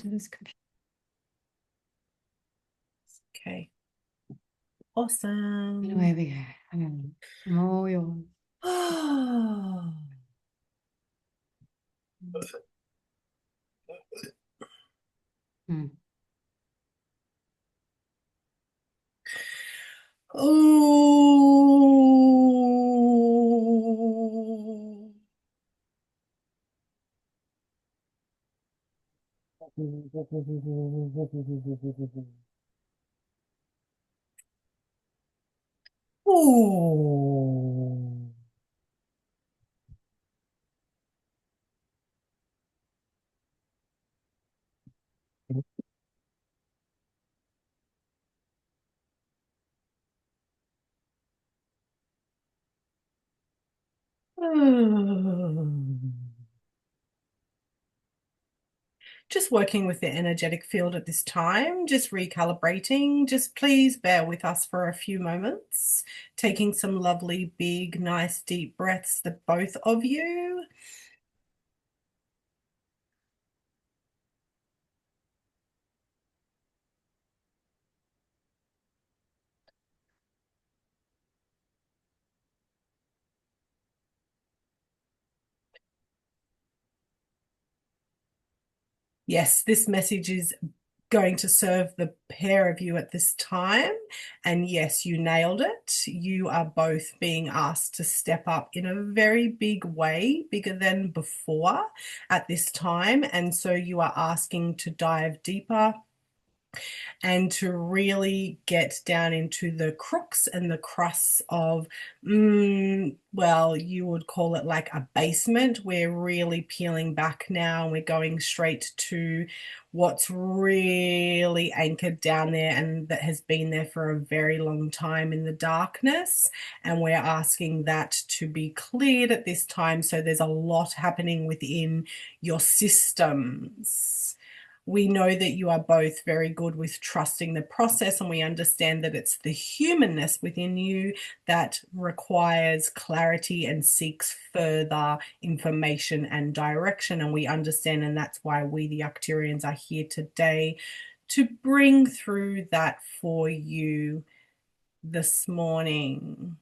to this computer. Okay. Awesome. Away we go. I'm all yours. Hmm. Oh. Oh. Just working with the energetic field at this time, just recalibrating. Just please bear with us for a few moments, taking some lovely, big, nice, deep breaths, the both of you. Yes, this message is going to serve the pair of you at this time. And yes, you nailed it. You are both being asked to step up in a very big way, bigger than before at this time. And so you are asking to dive deeper and to really get down into the crooks and the crusts of, well, you would call it like a basement. We're really peeling back now and we're going straight to what's really anchored down there and that has been there for a very long time in the darkness. And we're asking that to be cleared at this time. So there's a lot happening within your systems. We know that you are both very good with trusting the process, and we understand that it's the humanness within you that requires clarity and seeks further information and direction. And we understand, and that's why we, the Arcturians, are here today to bring through that for you this morning.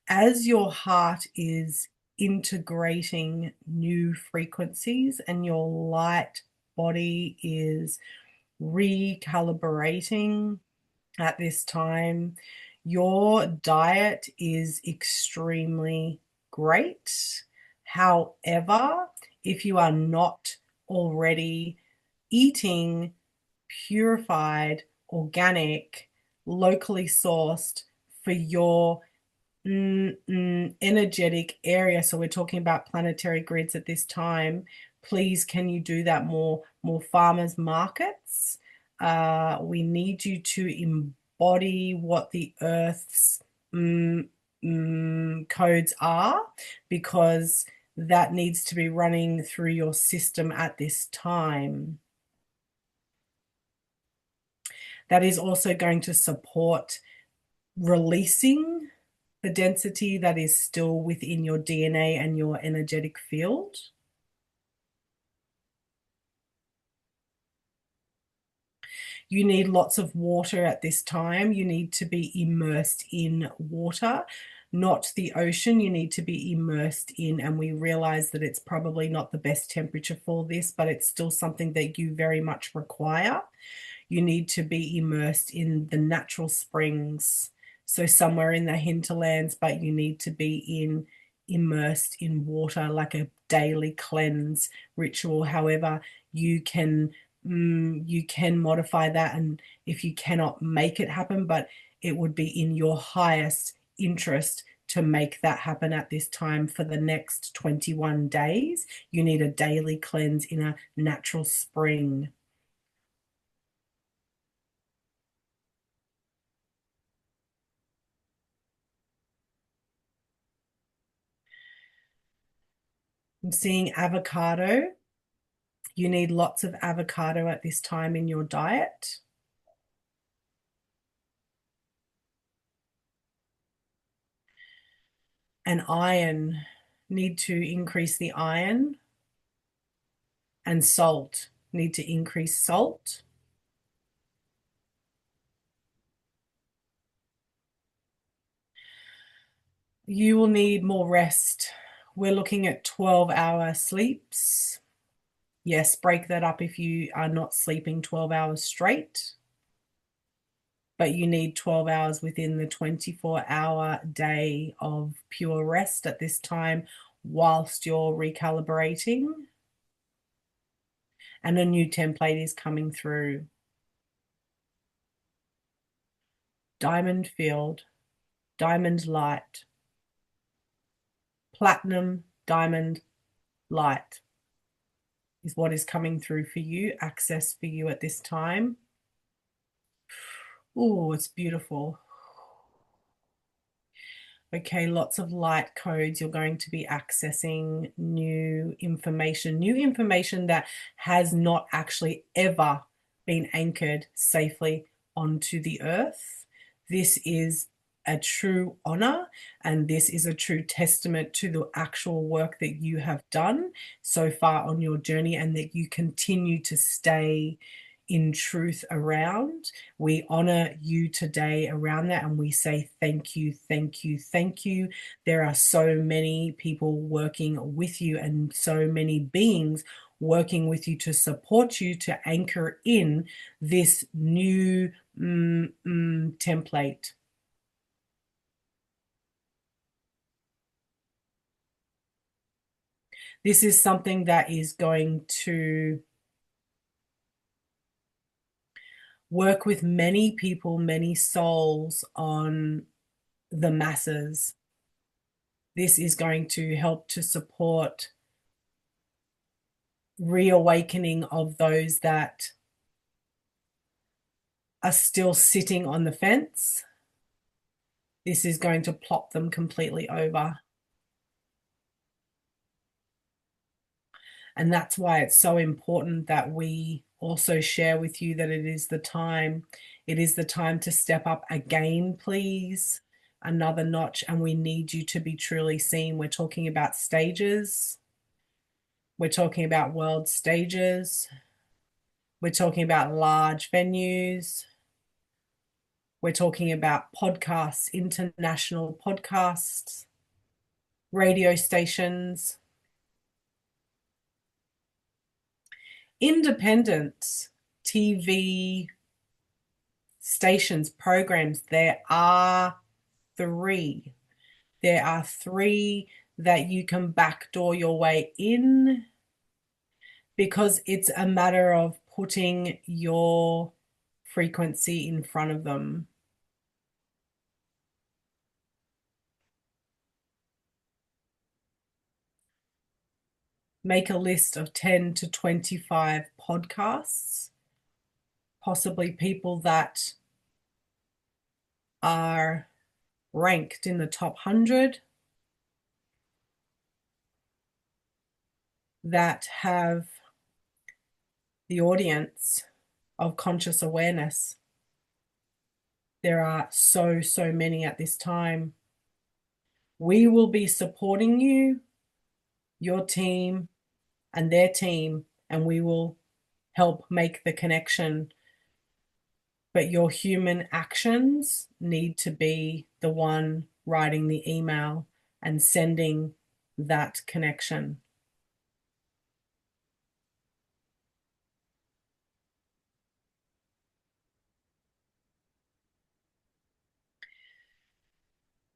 As your heart is integrating new frequencies and your light body is recalibrating at this time, your diet is extremely great. However, if you are not already eating purified, organic, locally sourced for your energetic area, so we're talking about planetary grids at this time, please can you do that more farmers markets? We need you to embody what the earth's codes are, because that needs to be running through your system at this time. That is also going to support releasing the density that is still within your DNA and your energetic field. You need lots of water at this time. You need to be immersed in water, not the ocean. You need to be immersed in, and we realize that it's probably not the best temperature for this, but it's still something that you very much require. You need to be immersed in the natural springs. So somewhere in the hinterlands, but you need to be immersed in water, like a daily cleanse ritual. However, you can modify that, and if you cannot make it happen, but it would be in your highest interest to make that happen at this time for the next 21 days. You need a daily cleanse in a natural spring. I'm seeing avocado. You need lots of avocado at this time in your diet. And iron, need to increase the iron. And salt, need to increase salt. You will need more rest. We're looking at 12-hour sleeps. Yes, break that up if you are not sleeping 12 hours straight, but you need 12 hours within the 24-hour day of pure rest at this time whilst you're recalibrating. And a new template is coming through. Diamond field, diamond light, platinum, diamond light is what is coming through for you, access for you at this time. Oh, it's beautiful. Okay, lots of light codes. You're going to be accessing new information that has not actually ever been anchored safely onto the earth. This is a true honor, and this is a true testament to the actual work that you have done so far on your journey and that you continue to stay in truth around. We honor you today around that and we say thank you, thank you, thank you. There are so many people working with you and so many beings working with you to support you to anchor in this new template. This is something that is going to work with many people, many souls on the masses. This is going to help to support reawakening of those that are still sitting on the fence. This is going to plop them completely over. And that's why it's so important that we also share with you that it is the time. It is the time to step up again, please. Another notch, and we need you to be truly seen. We're talking about stages. We're talking about world stages. We're talking about large venues. We're talking about podcasts, international podcasts, radio stations, independent TV stations, programs. There are three. There are three that you can backdoor your way in because it's a matter of putting your frequency in front of them. Make a list of 10 to 25 podcasts, possibly people that are ranked in the top 100 that have the audience of conscious awareness. There are so many at this time. We will be supporting you, your team, and their team, and we will help make the connection. But your human actions need to be the one writing the email and sending that connection.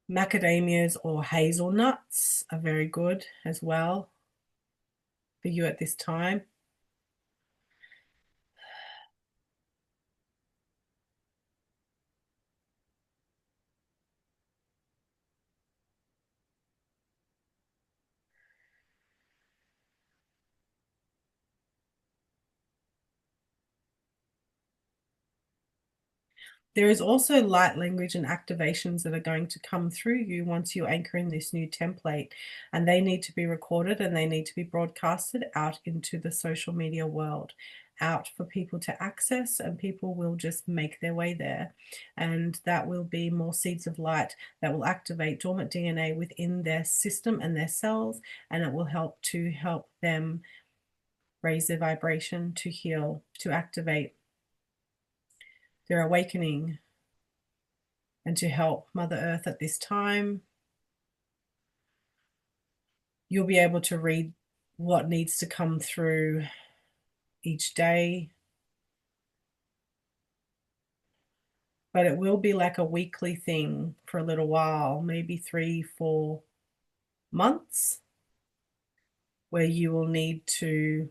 Macadamias or hazelnuts are very good as well for you at this time. There is also light language and activations that are going to come through you once you anchor in this new template, and they need to be recorded and they need to be broadcasted out into the social media world, out for people to access, and people will just make their way there. And that will be more seeds of light that will activate dormant DNA within their system and their cells, and it will help them raise their vibration, to heal, to activate their awakening, and to help Mother Earth at this time. You'll be able to read what needs to come through each day, but it will be like a weekly thing for a little while, maybe 3-4 months, where you will need to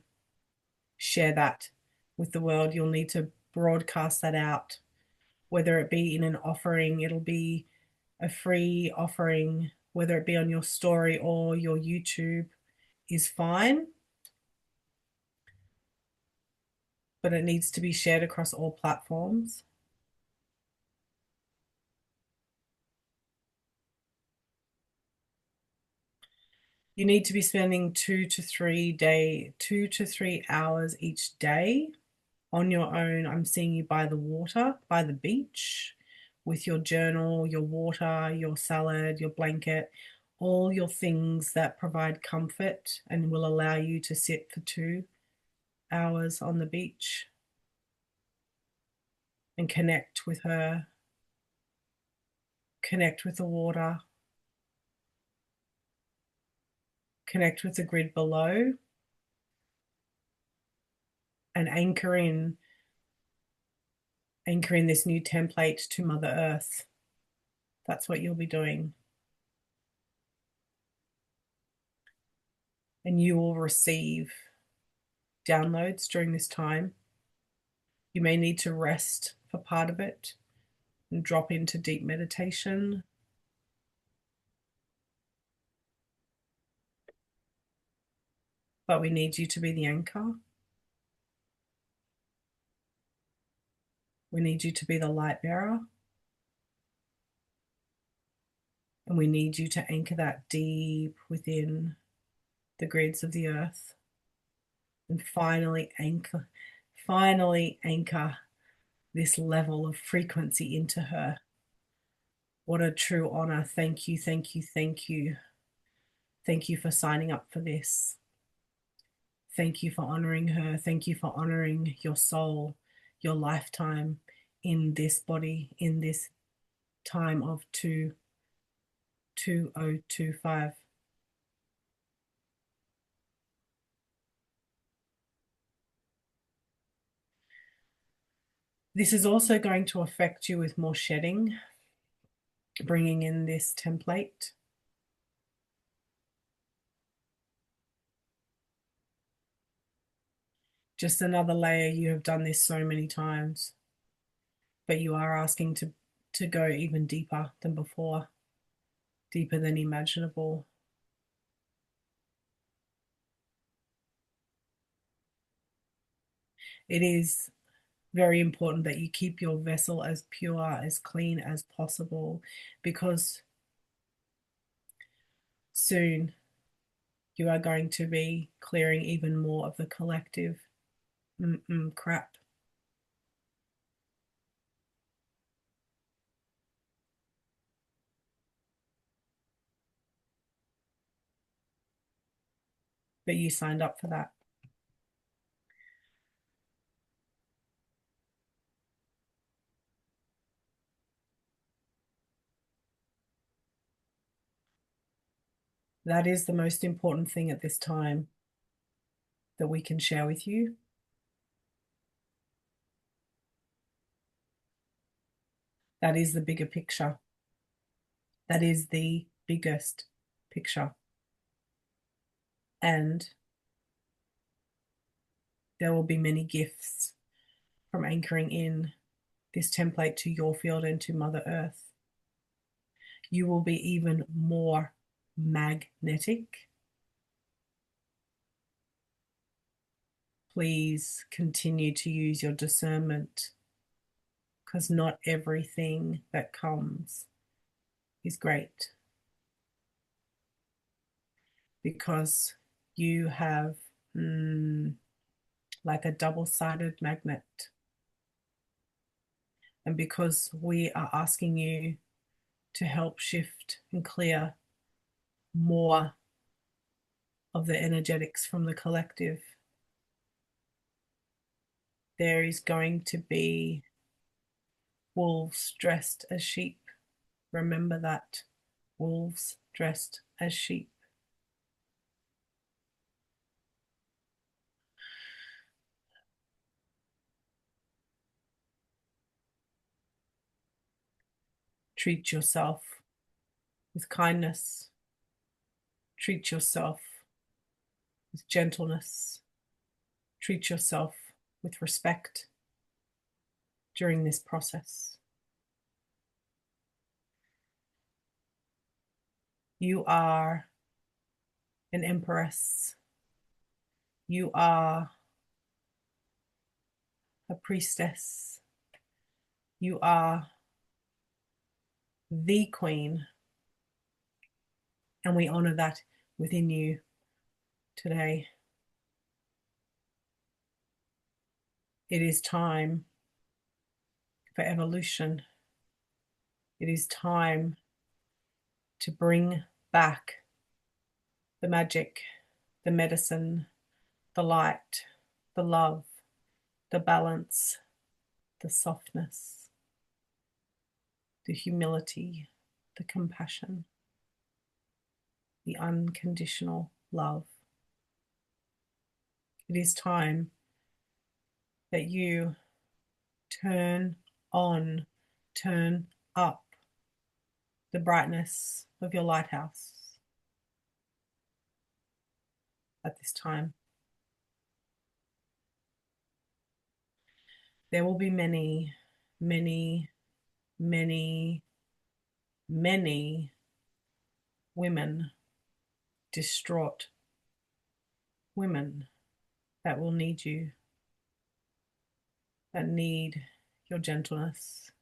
share that with the world. You'll need to broadcast that out, whether it be in an offering, it'll be a free offering, whether it be on your story or your YouTube is fine, but it needs to be shared across all platforms. You need to be spending 2 to 3 hours each day on your own. I'm seeing you by the water, by the beach, with your journal, your water, your salad, your blanket, all your things that provide comfort and will allow you to sit for 2 hours on the beach and connect with her, connect with the water, connect with the grid below, and anchor in this new template to Mother Earth. That's what you'll be doing. And you will receive downloads during this time. You may need to rest for part of it and drop into deep meditation. But we need you to be the anchor. We need you to be the light bearer. And we need you to anchor that deep within the grids of the earth. And finally anchor this level of frequency into her. What a true honor. Thank you, thank you, thank you. Thank you for signing up for this. Thank you for honoring her. Thank you for honoring your soul, your lifetime in this body, in this time of 2025. This is also going to affect you with more shedding, bringing in this template. Just another layer. You have done this so many times, but you are asking to go even deeper than before, deeper than imaginable. It is very important that you keep your vessel as pure, as clean as possible, because soon you are going to be clearing even more of the collective crap. But you signed up for that. That is the most important thing at this time that we can share with you. That is the bigger picture. That is the biggest picture. And there will be many gifts from anchoring in this template to your field and to Mother Earth. You will be even more magnetic. Please continue to use your discernment, because not everything that comes is great, because you have like a double-sided magnet. And because we are asking you to help shift and clear more of the energetics from the collective, there is going to be wolves dressed as sheep. Remember that. Wolves dressed as sheep. Treat yourself with kindness. Treat yourself with gentleness. Treat yourself with respect during this process. You are an empress. You are a priestess. You are the queen. And we honor that within you today. It is time for evolution. It is time to bring back the magic, the medicine, the light, the love, the balance, the softness, the humility, the compassion, the unconditional love. It is time that you turn on, turn up the brightness of your lighthouse at this time. There will be many, many, many, many women, distraught women that will need you, that need your gentleness,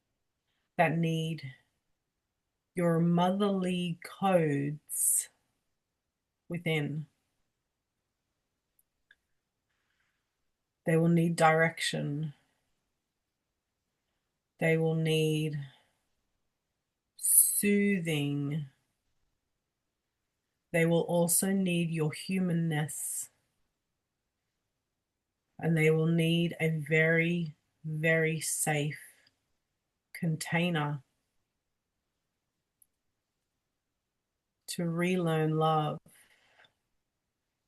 that need your motherly codes within. They will need direction. They will need soothing. They will also need your humanness. And they will need a very, very safe container to relearn love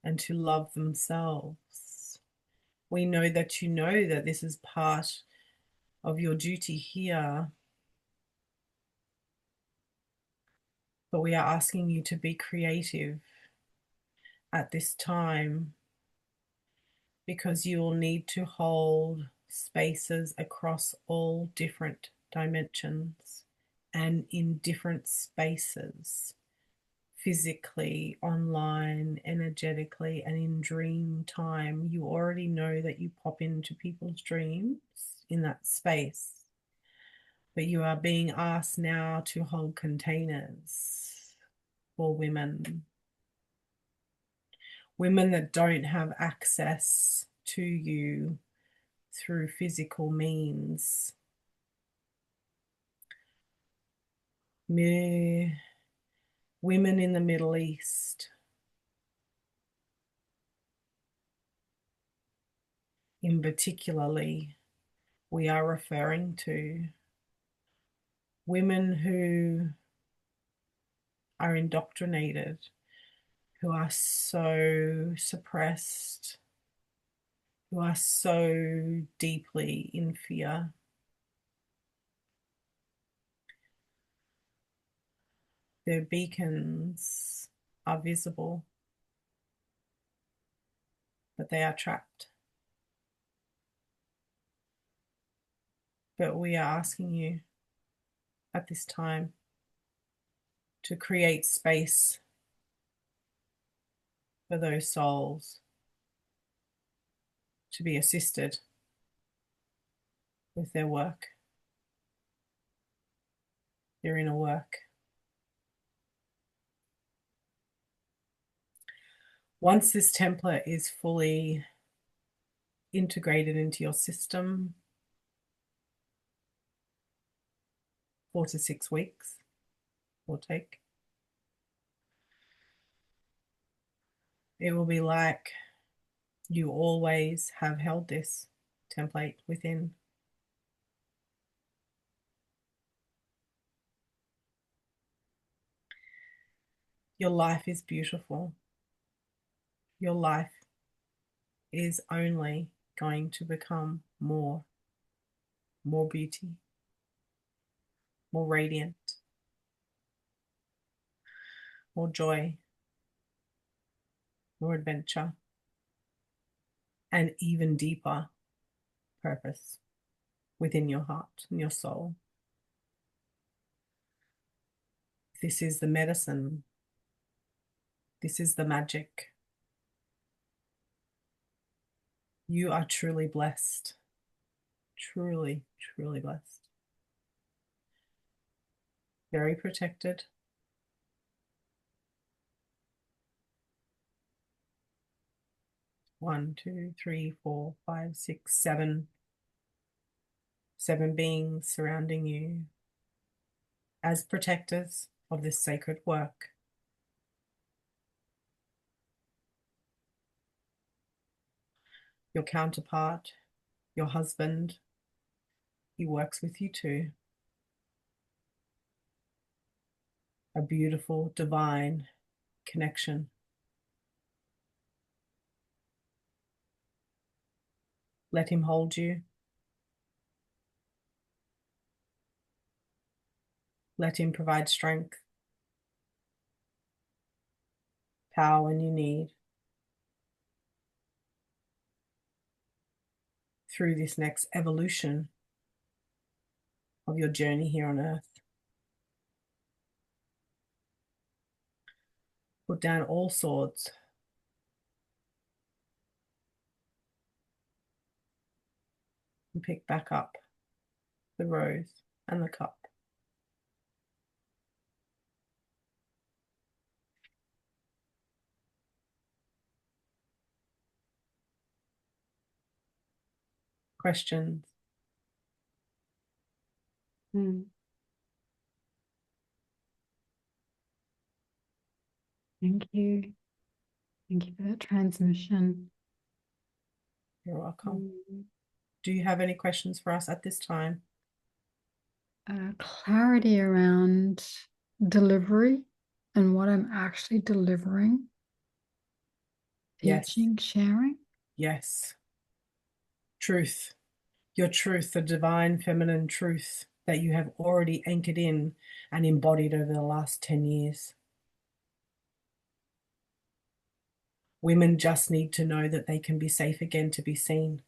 and to love themselves. We know that this is part of your duty here, but we are asking you to be creative at this time, because you will need to hold spaces across all different dimensions and in different spaces, physically, online, energetically, and in dream time. You already know that you pop into people's dreams in that space, but you are being asked now to hold containers for women that don't have access to you through physical means. Women in the Middle East, in particularly, we are referring to women who are indoctrinated, who are so suppressed, who are so deeply in fear. Their beacons are visible, but they are trapped. But we are asking you at this time to create space for those souls to be assisted with their work. your inner work. Once this template is fully integrated into your system, 4 to 6 weeks will take, it will be like you always have held this template within. Your life is beautiful. Your life is only going to become more beauty, more radiant, more joy, more adventure, and even deeper purpose within your heart and your soul. This is the medicine. This is the magic. You are truly blessed. Truly, truly blessed. Very protected. One, two, three, four, five, six, seven. 7 beings surrounding you as protectors of this sacred work. Your counterpart, your husband, he works with you too. A beautiful, divine connection. Let him hold you. Let him provide strength, power when you need, through this next evolution of your journey here on earth. Put down all swords. And pick back up the rose and the cup. Questions? Mm. Thank you. Thank you for that transmission. You're welcome. Mm. Do you have any questions for us at this time? Clarity around delivery and what I'm actually delivering, Yes. teaching, sharing. Yes. Truth. Your truth, the divine feminine truth that you have already anchored in and embodied over the last 10 years. Women just need to know that they can be safe again to be seen.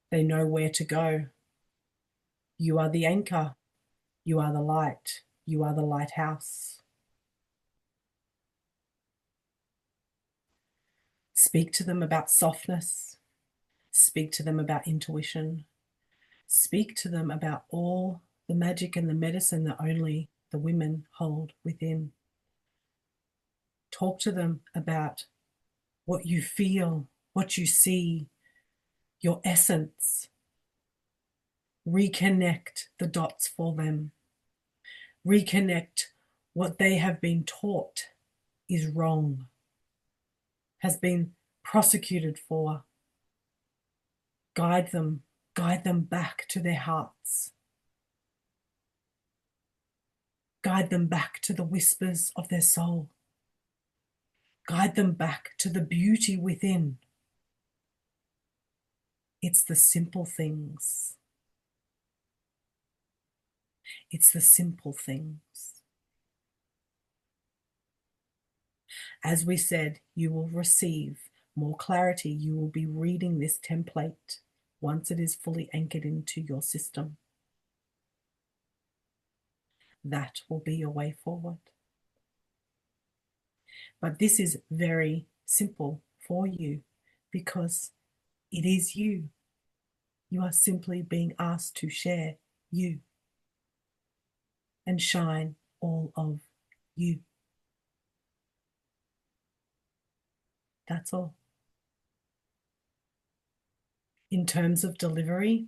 They know where to go. You are the anchor. You are the light. You are the lighthouse. Speak to them about softness. Speak to them about intuition. Speak to them about all the magic and the medicine that only the women hold within. Talk to them about what you feel, what you see, your essence. Reconnect the dots for them. Reconnect what they have been taught is wrong, has been prosecuted for. Guide them back to their hearts. Guide them back to the whispers of their soul. Guide them back to the beauty within. It's the simple things. It's the simple things. As we said, you will receive more clarity. You will be reading this template once it is fully anchored into your system. That will be your way forward. But this is very simple for you because it is you. You are simply being asked to share you. and shine all of you. That's all. In terms of delivery,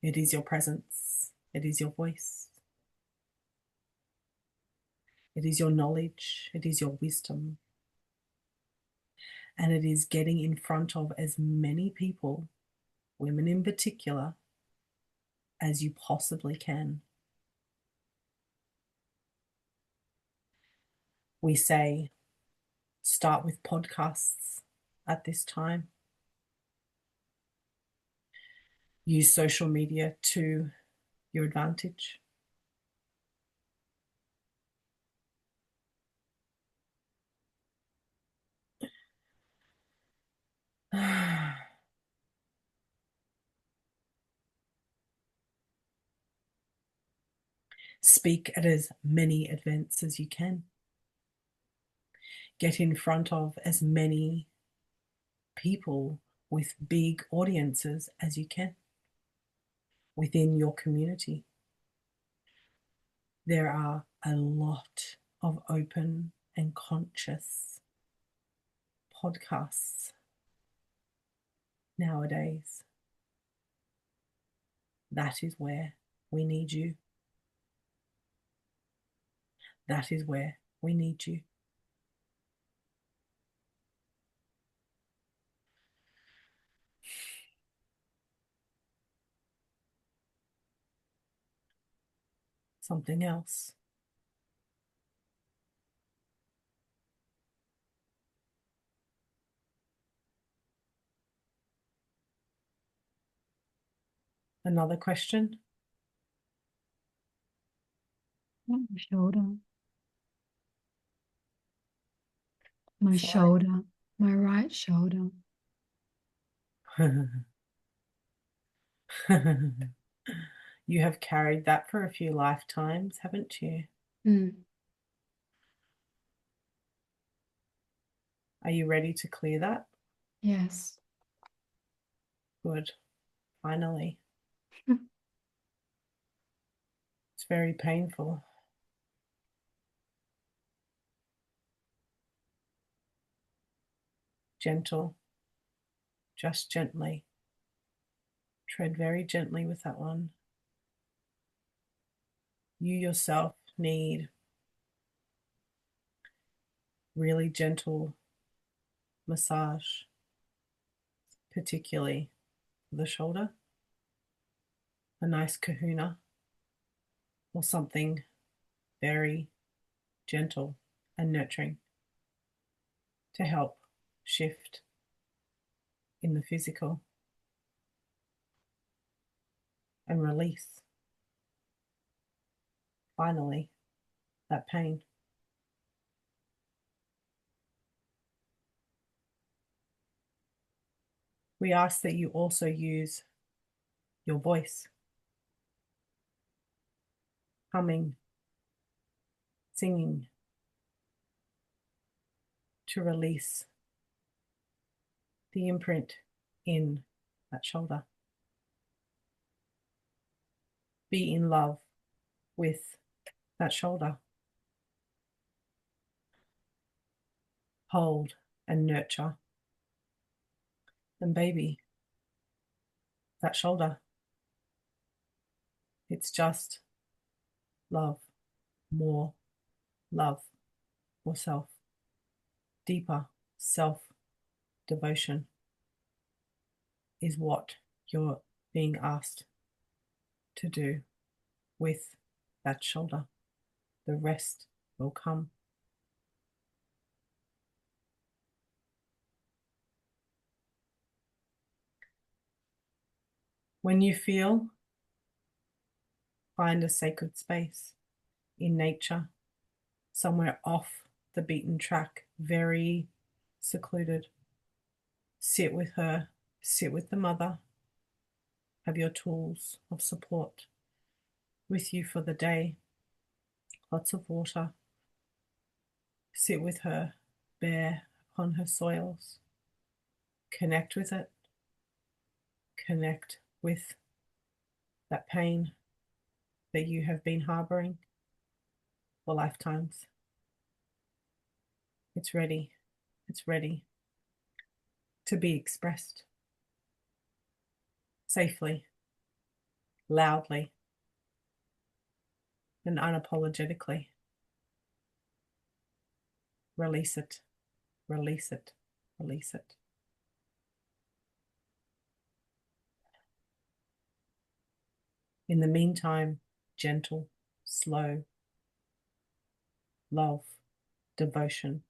it is your presence, it is your voice, it is your knowledge, it is your wisdom, and it is getting in front of as many people, women in particular, as you possibly can. We say start with podcasts at this time. Use social media to your advantage. Speak at as many events as you can. Get in front of as many people with big audiences as you can within your community. There are a lot of open and conscious podcasts nowadays. That is where we need you. That is where we need you. Something else. Another question? My shoulder. My Sorry. shoulder. My right shoulder. You have carried that for a few lifetimes, haven't you? Mm. Are you ready to clear that? Yes. Good. Finally. It's very painful. Gentle. Just gently. Tread very gently with that one. You yourself need really gentle massage, particularly the shoulder. A nice kahuna or something very gentle and nurturing to help shift in the physical and release, finally, that pain. We ask that you also use your voice, humming, singing, to release the imprint in that shoulder. Be in love with that shoulder. Hold and nurture. And baby, that shoulder. It's just love, more love for self, deeper self devotion is what you're being asked to do with that shoulder. The rest will come. When you feel, find a sacred space in nature, somewhere off the beaten track, very secluded. Sit with her, sit with the mother, have your tools of support with you for the day, lots of water. Sit with her, bare upon her soils. Connect with it. Connect with that pain. that you have been harboring for lifetimes. It's ready. It's ready to be expressed safely, loudly, and unapologetically. Release it, release it, release it. In the meantime, gentle, slow, love, devotion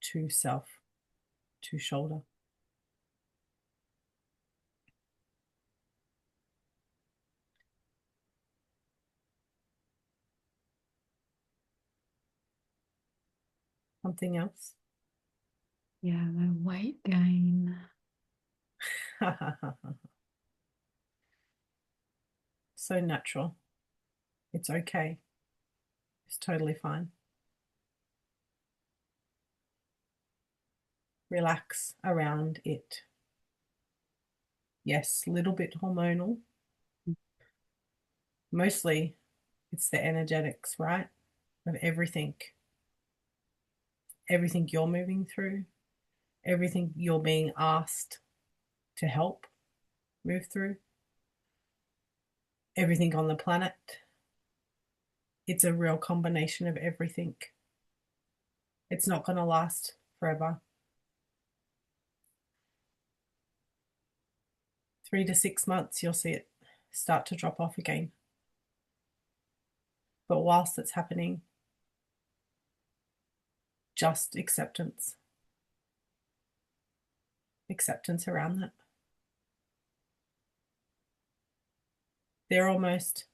to self, to shoulder. Something else? Yeah, my weight gain. So natural. It's okay. It's totally fine. Relax around it. Yes, a little bit hormonal. Mostly it's the energetics, right? Of everything. Everything you're moving through, everything you're being asked to help move through, everything on the planet. It's a real combination of everything. It's not going to last forever. 3 to 6 months, you'll see it start to drop off again. But whilst it's happening, just acceptance. Acceptance around that. They're almost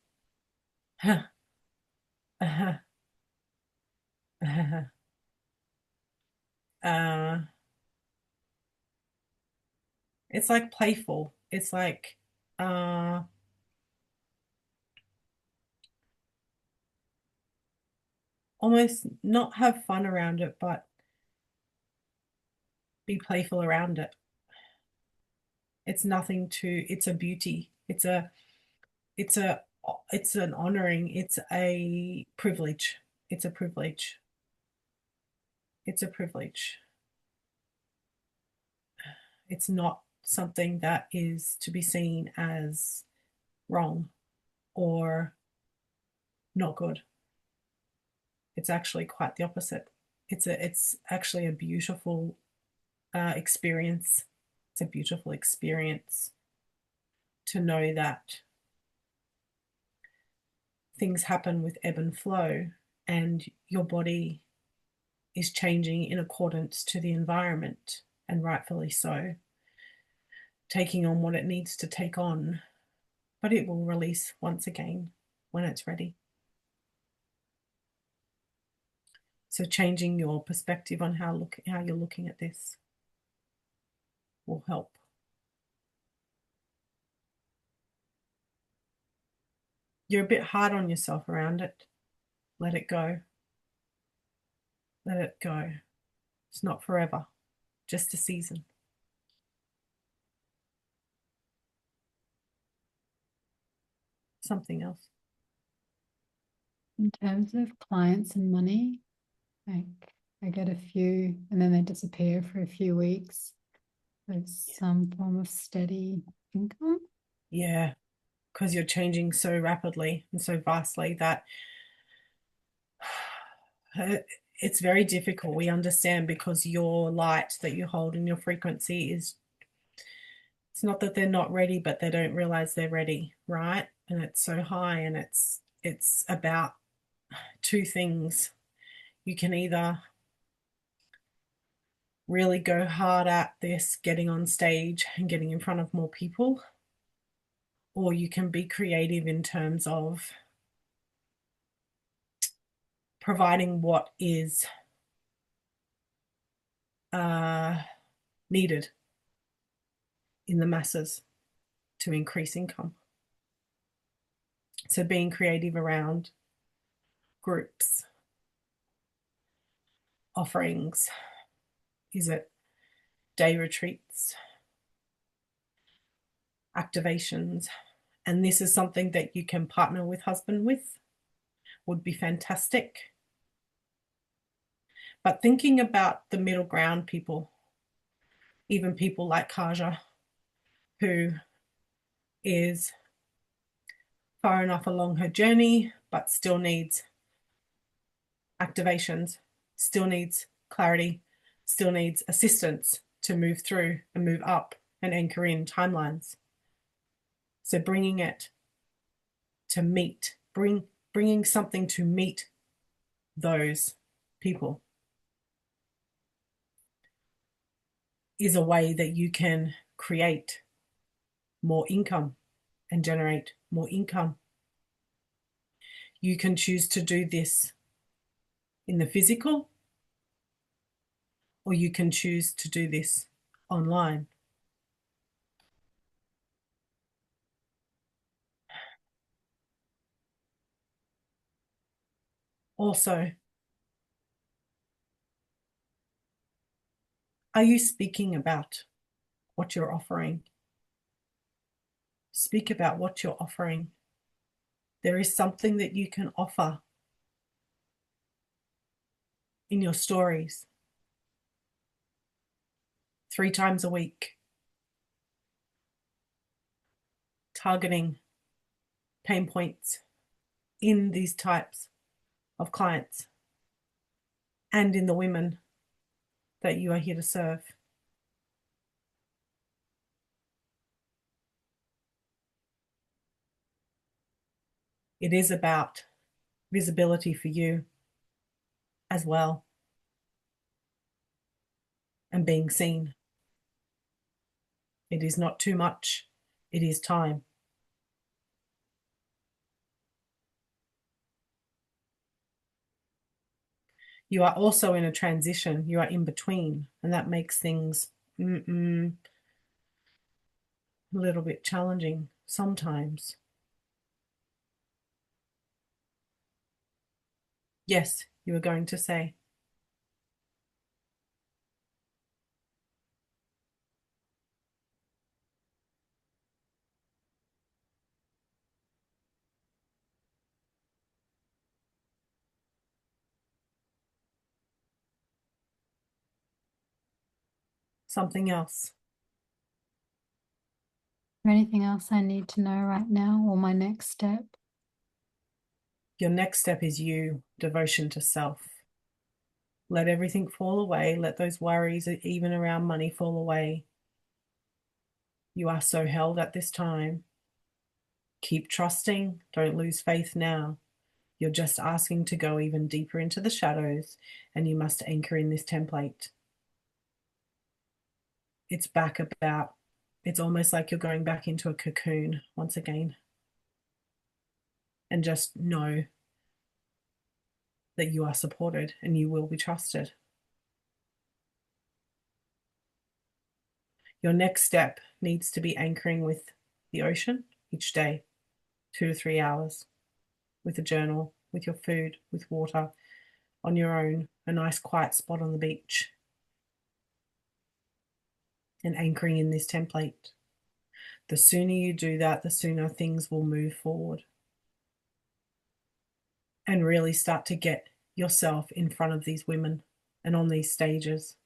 it's like playful. It's like almost not have fun around it, but be playful around it. It's nothing to, it's a beauty. It's a, it's an honoring. It's a privilege. It's a privilege. It's a privilege. It's not something that is to be seen as wrong or not good. It's actually quite the opposite. It's actually a beautiful experience. It's a beautiful experience to know that things happen with ebb and flow, and your body is changing in accordance to the environment, and rightfully so, taking on what it needs to take on, but it will release once again when it's ready. So changing your perspective on how you're looking at this will help. You're a bit hard on yourself around it. Let it go. Let it go. It's not forever, just a season. Something else. In terms of clients and money, like I get a few and then they disappear for a few weeks. There's some form of steady income. Yeah, because you're changing so rapidly and so vastly that it's very difficult. We understand because your light that you hold in your frequency is, it's not that they're not ready, but they don't realize they're ready, right? And it's so high, and it's about two things. You can either really go hard at this, getting on stage and getting in front of more people, or you can be creative in terms of providing what is needed in the masses to increase income. So being creative around groups, offerings, is it day retreats, activations, And this is something that you can partner with husband with, would be fantastic. But thinking about the middle ground people, even people like Kharja, who is far enough along her journey, but still needs activations, still needs clarity, still needs assistance to move through and move up and anchor in timelines. So bringing it to meet, bringing something to meet those people is a way that you can create more income and generate more income. You can choose to do this in the physical, or you can choose to do this online. Also, are you speaking about what you're offering? Speak about what you're offering. There is something that you can offer in your stories 3 times a week, targeting pain points in these types of clients and in the women that you are here to serve. It is about visibility for you as well, and being seen. It is not too much, it is time. You are also in a transition, you are in between, and that makes things a little bit challenging sometimes. Yes, you were going to say. Something else. Anything else I need to know right now, or my next step? Your next step is you, devotion to self. Let everything fall away. Let those worries, even around money, fall away. You are so held at this time. Keep trusting. Don't lose faith now. You're just asking to go even deeper into the shadows, and you must anchor in this template. It's back about, it's almost like you're going back into a cocoon once again. And just know that you are supported and you will be trusted. Your next step needs to be anchoring with the ocean each day, 2 to 3 hours, with a journal, with your food, with water, on your own, a nice quiet spot on the beach, and anchoring in this template. The sooner you do that, the sooner things will move forward and really start to get yourself in front of these women and on these stages.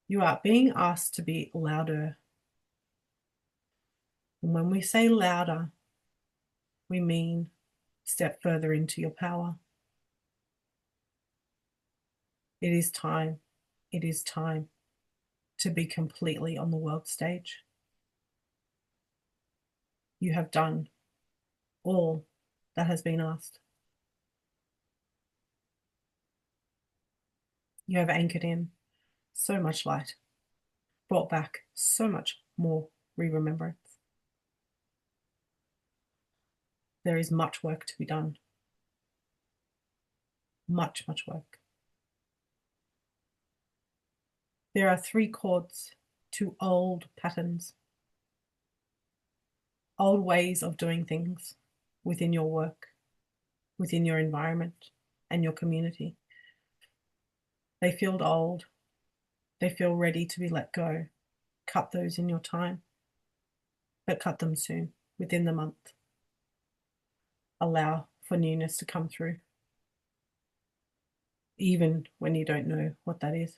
You are being asked to be louder. And when we say louder, we mean step further into your power. It is time. It is time to be completely on the world stage. You have done all that has been asked. You have anchored in so much light, brought back so much more remembrance. There is much work to be done. Much, much work. There are 3 chords to old patterns, old ways of doing things within your work, within your environment and your community. They feel old. They feel ready to be let go. Cut those in your time. but cut them soon, within the month. Allow for newness to come through, even when you don't know what that is.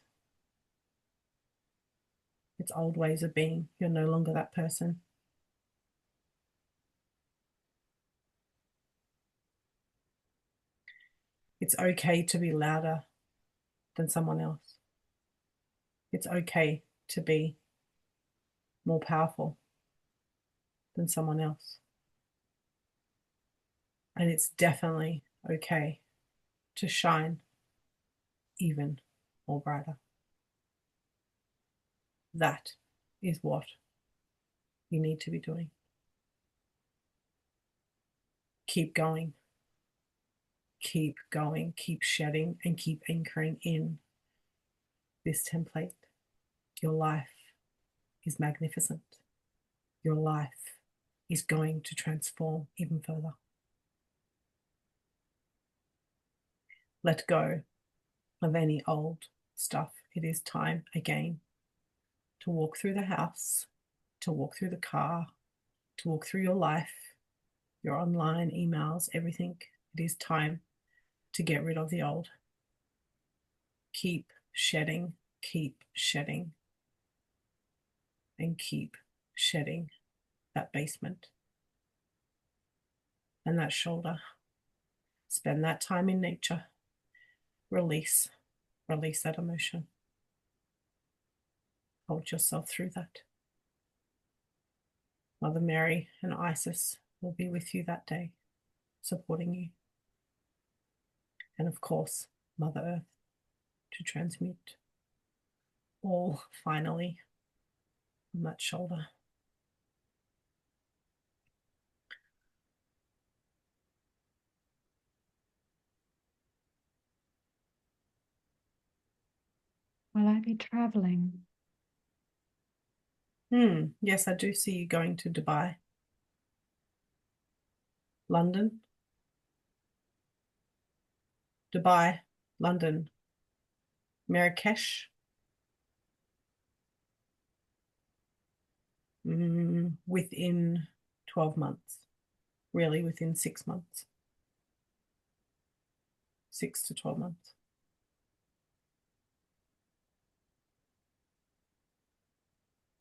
It's old ways of being. You're no longer that person. It's okay to be louder than someone else. It's okay to be more powerful than someone else. And it's definitely okay to shine even more brighter. That is what you need to be doing. Keep going. Keep going. Keep shedding and keep anchoring in this template. Your life is magnificent. Your life is going to transform even further. Let go of any old stuff. It is time again to walk through the house, to walk through the car, to walk through your life, your online emails, everything. It is time to get rid of the old. Keep shedding, and keep shedding that basement and that shoulder. Spend that time in nature. Release that emotion. Hold yourself through that. Mother Mary and Isis will be with you that day, supporting you. And of course, Mother Earth to transmute all finally on that shoulder. Will I be traveling? Yes, I do see you going to Dubai, London, Dubai, London, Marrakesh, within 12 months, really within 6 months, 6 to 12 months.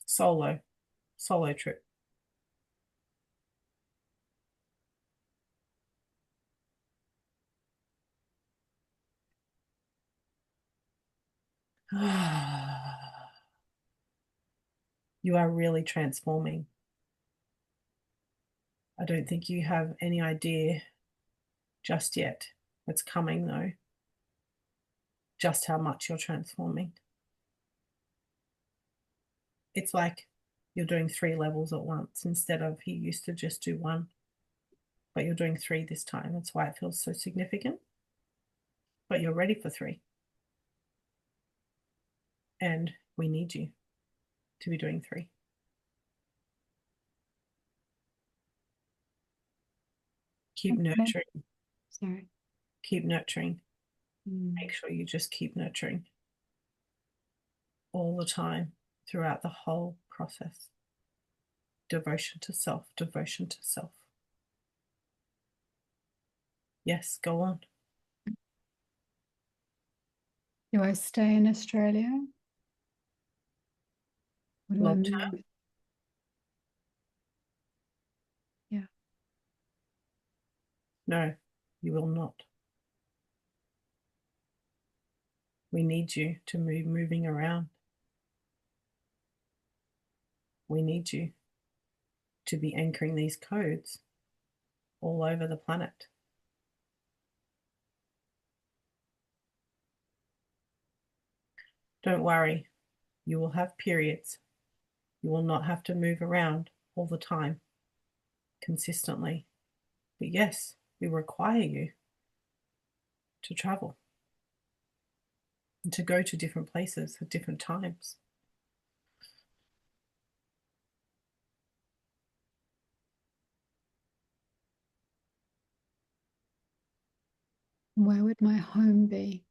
Solo trip. You are really transforming. I don't think you have any idea just yet. It's coming though, just how much you're transforming. It's like you're doing 3 levels at once instead of you used to just do 1, but you're doing 3 this time. That's why it feels so significant. But you're ready for 3. And we need you to be doing 3. Keep nurturing. Sorry. Keep nurturing. Make sure you just keep nurturing all the time throughout the whole process. Devotion to self, devotion to self. Yes, go on. Do I stay in Australia? Or do I Long move? term? Yeah. No, you will not. We need you to move moving around. We need you to be anchoring these codes all over the planet. Don't worry, you will have periods. You will not have to move around all the time, consistently. But yes, we require you to travel and to go to different places at different times. Where would my home be?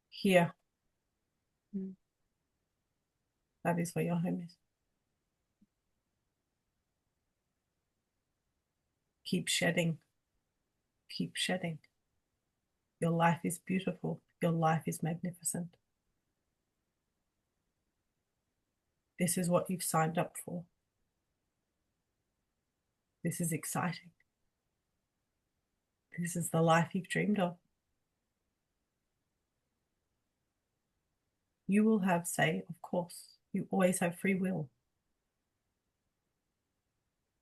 Here, that is where your home is. Keep shedding. Keep shedding. Your life is beautiful. Your life is magnificent. This is what you've signed up for. This is exciting. This is the life you've dreamed of. You will have say, of course. You always have free will.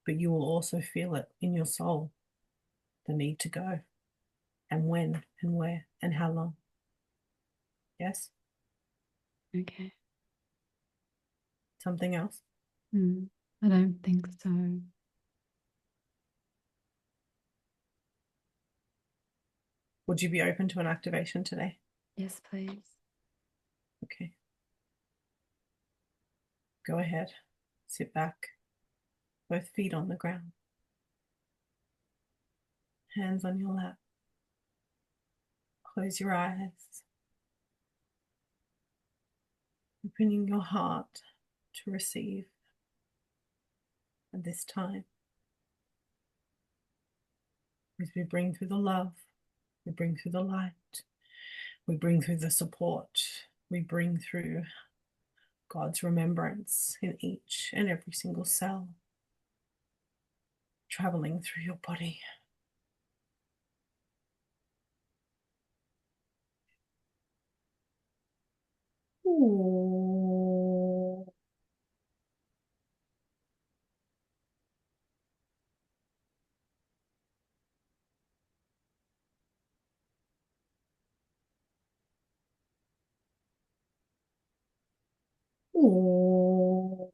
But you will also feel it in your soul, the need to go, and when, and where, and how long. Yes? Okay. Something else? I don't think so. Would you be open to an activation today? Yes, please. Okay. Go ahead. Sit back. Both feet on the ground. Hands on your lap. Close your eyes. Opening your heart to receive at this time. As we bring through the love, we bring through the light, we bring through the support, we bring through God's remembrance in each and every single cell, traveling through your body. Ooh. Ooh.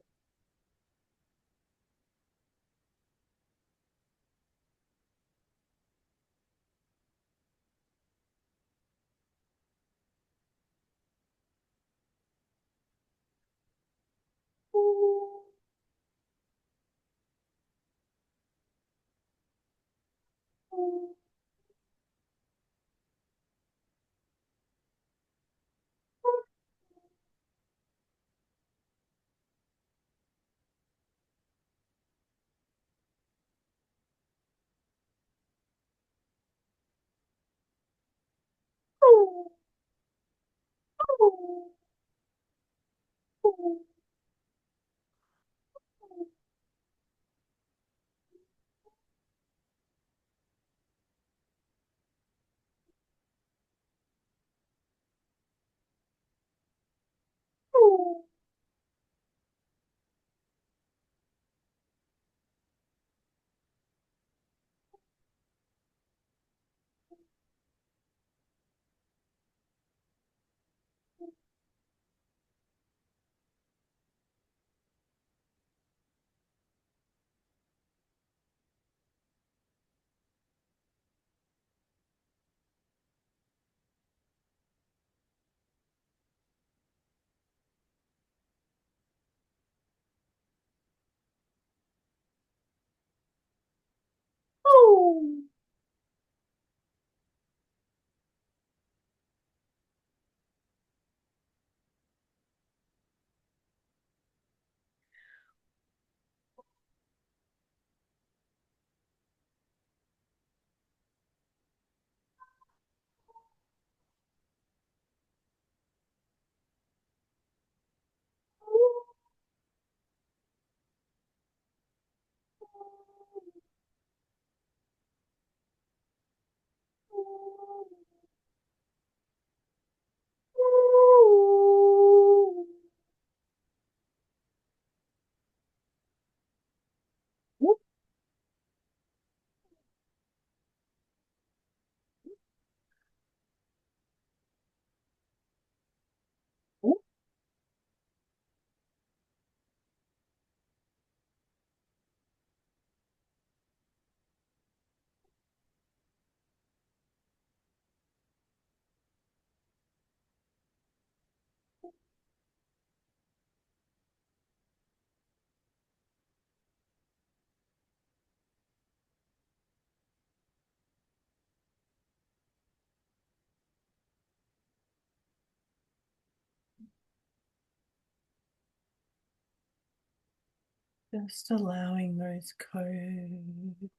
Just allowing those codes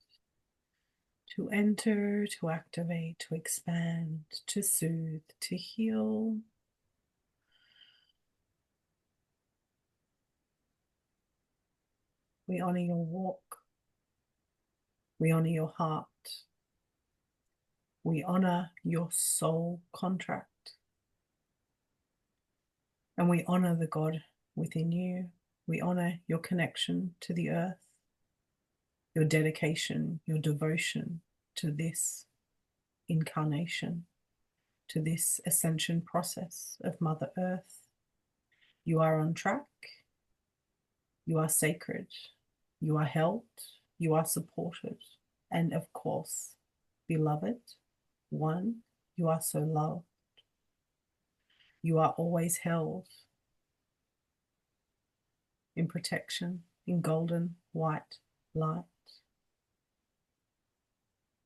to enter, to activate, to expand, to soothe, to heal. We honor your walk. We honor your heart. We honor your soul contract. And we honor the God within you. We honor your connection to the earth, your dedication, your devotion to this incarnation, to this ascension process of Mother Earth. You are on track. You are sacred. You are held. You are supported. And of course, beloved, one, you are so loved. You are always held in protection, in golden white light.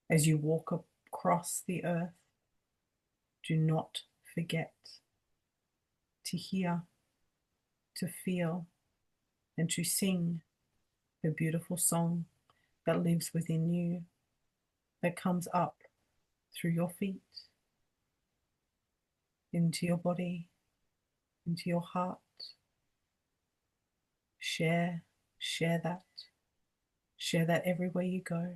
As you walk across the earth, do not forget to hear, to feel, and to sing the beautiful song that lives within you, that comes up through your feet, into your body, into your heart. Share that. Share that everywhere you go.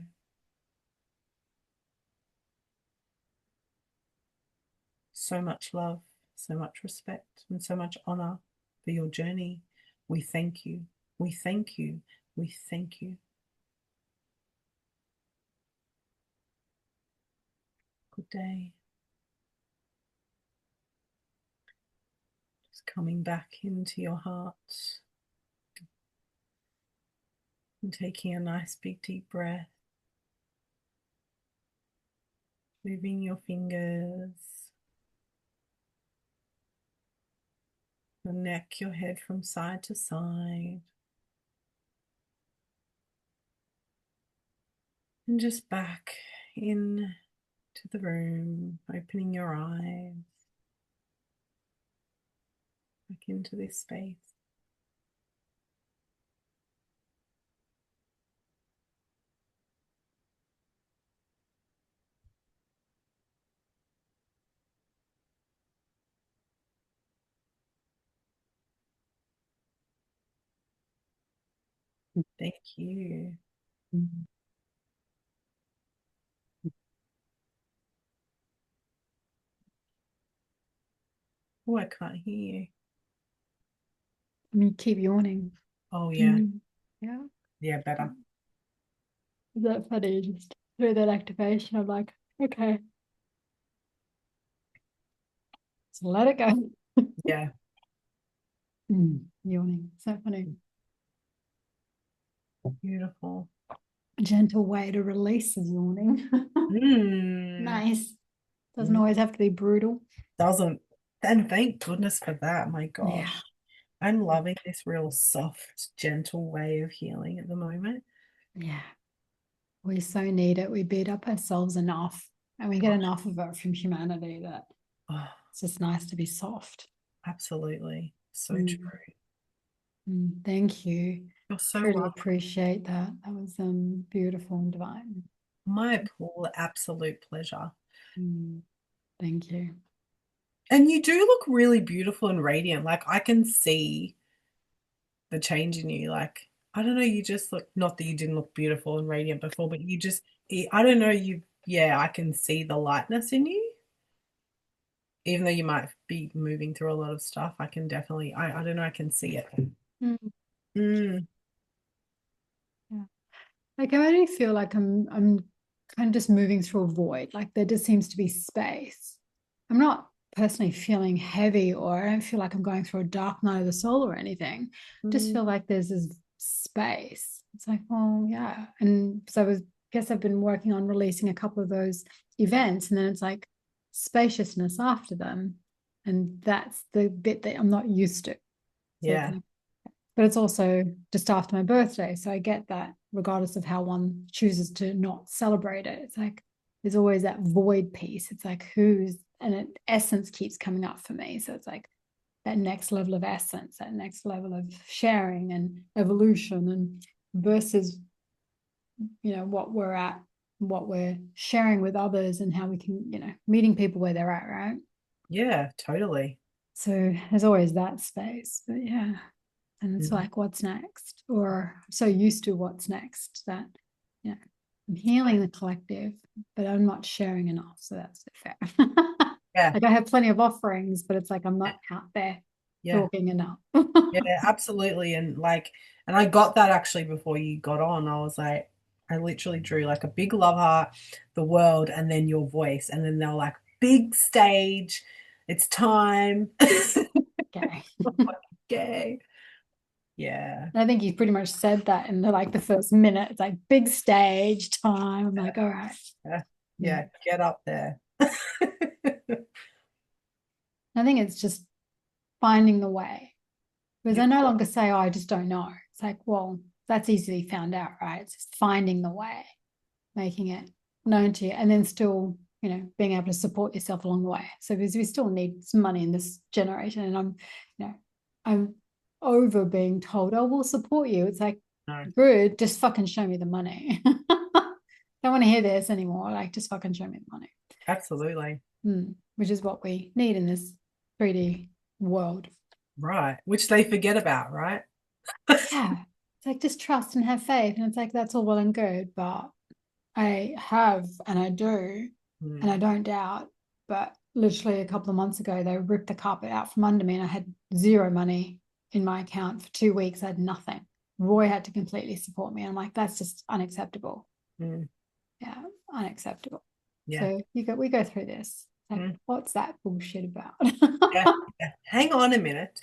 So much love, so much respect, and so much honor for your journey. We thank you. We thank you. We thank you. Good day. Just coming back into your heart and taking a nice big deep breath. Moving your fingers, your neck, your head from side to side. And just back in to the room, opening your eyes back into this space. Thank you. Oh, I can't hear you. You keep yawning. Oh, yeah. Yeah. Yeah, better. Is that funny? Just through that activation, I'm like, okay, so let it go. Yeah. Yawning. So funny. Beautiful. Gentle way to release the yawning. Nice. Doesn't always have to be brutal. Doesn't. And thank goodness for that. My Yeah. gosh. I'm loving this real soft, gentle way of healing at the moment. Yeah. We so need it. We beat up ourselves enough and we get enough of it from humanity that Oh, it's just nice to be soft. absolutely. So true. Thank you. You're so Really welcome. appreciate that. That was beautiful and divine. My absolute pleasure. Thank you. And you do look really beautiful and radiant. Like I can see the change in you. Like, I don't know, you just look, not that you didn't look beautiful and radiant before, but you just, I don't know, yeah, I can see the lightness in you. Even though you might be moving through a lot of stuff, I can definitely, I don't know, I can see it. Mm, Yeah. Like I only feel like I'm kind of just moving through a void. Like there just seems to be space. I'm not personally feeling heavy, or I don't feel like I'm going through a dark night of the soul or anything. I just feel like there's this space. It's like, well, yeah. And so guess I've been working on releasing a couple of those events, and then it's like spaciousness after them. And that's the bit that I'm not used to. So it's yeah, like, but it's also just after my birthday. So I get that regardless of how one chooses to not celebrate it. It's like there's always that void piece. It's like essence keeps coming up for me. So it's like that next level of essence, that next level of sharing and evolution, and versus what we're at what we're sharing with others and how we can, meeting people where they're at, right? Yeah, totally. So there's always that space, but yeah. And it's Mhm. like, what's next? Or I'm so used to what's next that, I'm healing the collective, but I'm not sharing enough. So that's fair. Yeah, Like I have plenty of offerings, but it's like I'm not out there yeah, talking enough. yeah, absolutely. And I got that actually before you got on. I was like, I literally drew like a big love heart, the world, and then your voice. And then they were like, big stage, it's time. Okay. Okay. Yeah. I think you pretty much said that in the first minute. It's like big stage time. I'm like, all right. Yeah. Yeah. Yeah. Get up there. I think it's just finding the way. Because Yeah. I no longer say, oh, I just don't know. It's like, well, that's easily found out, right? It's just finding the way, making it known to you, and then still, being able to support yourself along the way. So because we still need some money in this generation, and I'm over being told, oh, we'll support you. It's like, No, good, just fucking show me the money. Don't want to hear this anymore. Like, just fucking show me the money. absolutely. Which is what we need in this 3D world. Right. Which they forget about, right? Yeah. It's like just trust and have faith. And it's like that's all well and good, but I have and I do and I Mm. don't doubt. But literally a couple of months ago, they ripped the carpet out from under me and I had zero money in my account for 2 weeks. I had nothing. Roy had to completely support me. I'm like, that's just unacceptable. Mm. Yeah, unacceptable. Yeah. So we go through this. Like, Mm. what's that bullshit about? Yeah. Yeah. Hang on a minute.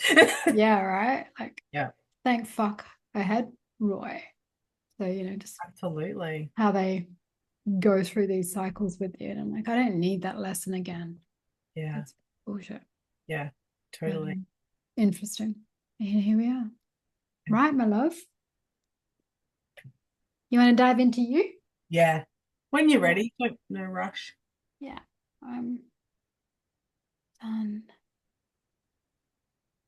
Yeah, right. Like, Yeah, thank fuck I had Roy. So, just absolutely. how they go through these cycles with you. And I'm like, I don't need that lesson again. Yeah. That's bullshit. Yeah. But, Totally. interesting. And here we are. Right, my love. You want to dive into you? Yeah. When you're Yeah. ready, no rush. Yeah. I'm done.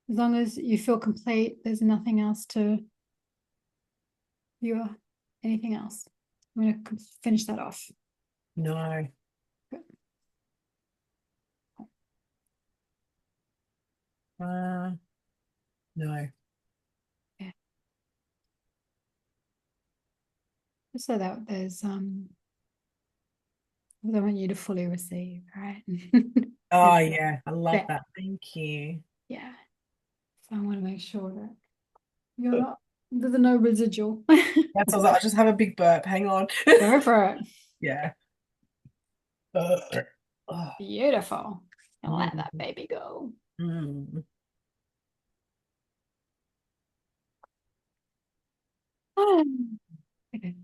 As long as you feel complete, there's nothing else to you or anything else. I'm going to finish that off. No. Uh, no. Yeah. Just so that there's I want you to fully receive, right? Oh, yeah. I love Yeah. that. Thank you. Yeah. So I want to make sure that you're not, there's no residual. That's all. I'll just have a big burp. Hang on. Go for it. Yeah. Oh. Beautiful. And let Mm. that baby go. Mm. Okay.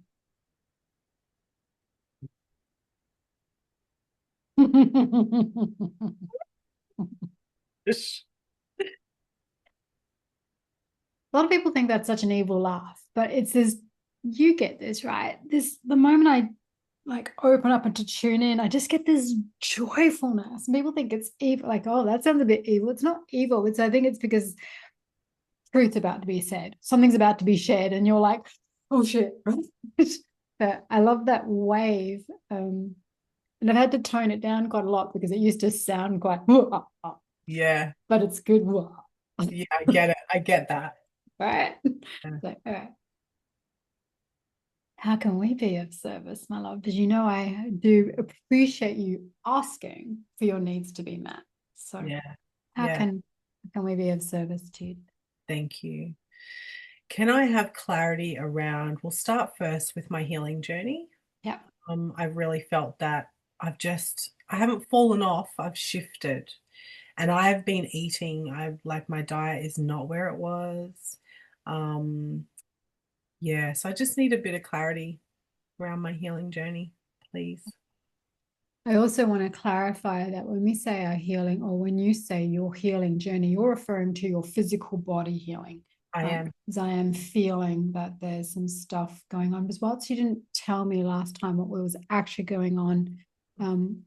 A lot of people think that's such an evil laugh, but it's this, you get this, right? The moment I like open up and to tune in, I just get this joyfulness. And people think it's evil, like, oh, that sounds a bit evil. It's not evil. I think it's because truth's about to be said. Something's about to be shared, and you're like, oh shit. But I love that wave. And I've had to tone it down quite a lot because it used to sound quite, Yeah. but it's good. Yeah, I get it. I get that. Right. Yeah. Like, all right. How can we be of service, my love? Because I do appreciate you asking for your needs to be met. So Yeah. how Yeah. can we be of service to you? Thank you. Can I have clarity around? We'll start first with my healing journey. Yeah. I've really felt that I haven't fallen off, I've shifted. And I've been eating, I've like my diet is not where it was. Um, yeah, so I just need a bit of clarity around my healing journey, please. I also want to clarify that when we say our healing, or when you say your healing journey, you're referring to your physical body healing. I Right? am. Because I am feeling that there's some stuff going on. Because whilst you didn't tell me last time what was actually going on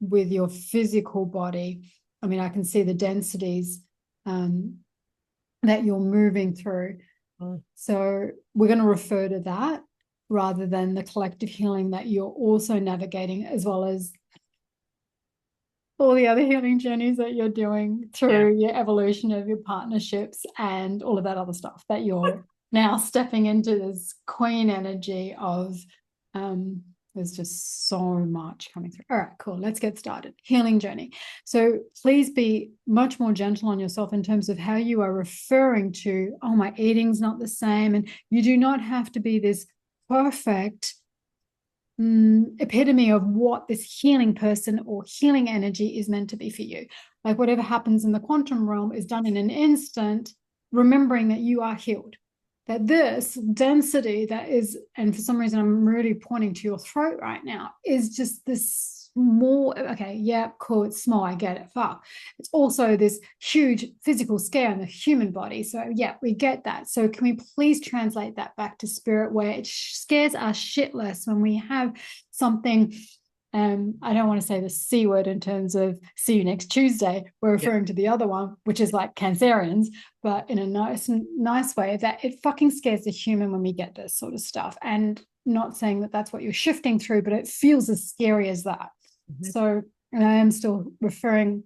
with your physical body, I mean, I can see the densities that you're moving through. Mm. So we're going to refer to that. rather than the collective healing that you're also navigating, as well as all the other healing journeys that you're doing through your evolution of your partnerships and all of that other stuff that you're now stepping into this queen energy of. There's just so much coming through. All right, cool. Let's get started. Healing journey. So please be much more gentle on yourself in terms of how you are referring to, oh, my eating's not the same. And you do not have to be this perfect epitome of what this healing person or healing energy is meant to be for you. Like whatever happens in the quantum realm is done in an instant, remembering that you are healed. That this density that is, and for some reason I'm really pointing to your throat right now, is just this small, okay, yeah, cool, it's small, I get it, fuck. It's also this huge physical scale in the human body. So yeah, we get that. So can we please translate that back to spirit, where it scares us shitless when we have something, I don't want to say the C word in terms of see you next Tuesday. We're referring to the other one, which is like Cancerians, but in a nice way, that it fucking scares the human when we get this sort of stuff. And not saying that that's what you're shifting through, but it feels as scary as that. So I am still referring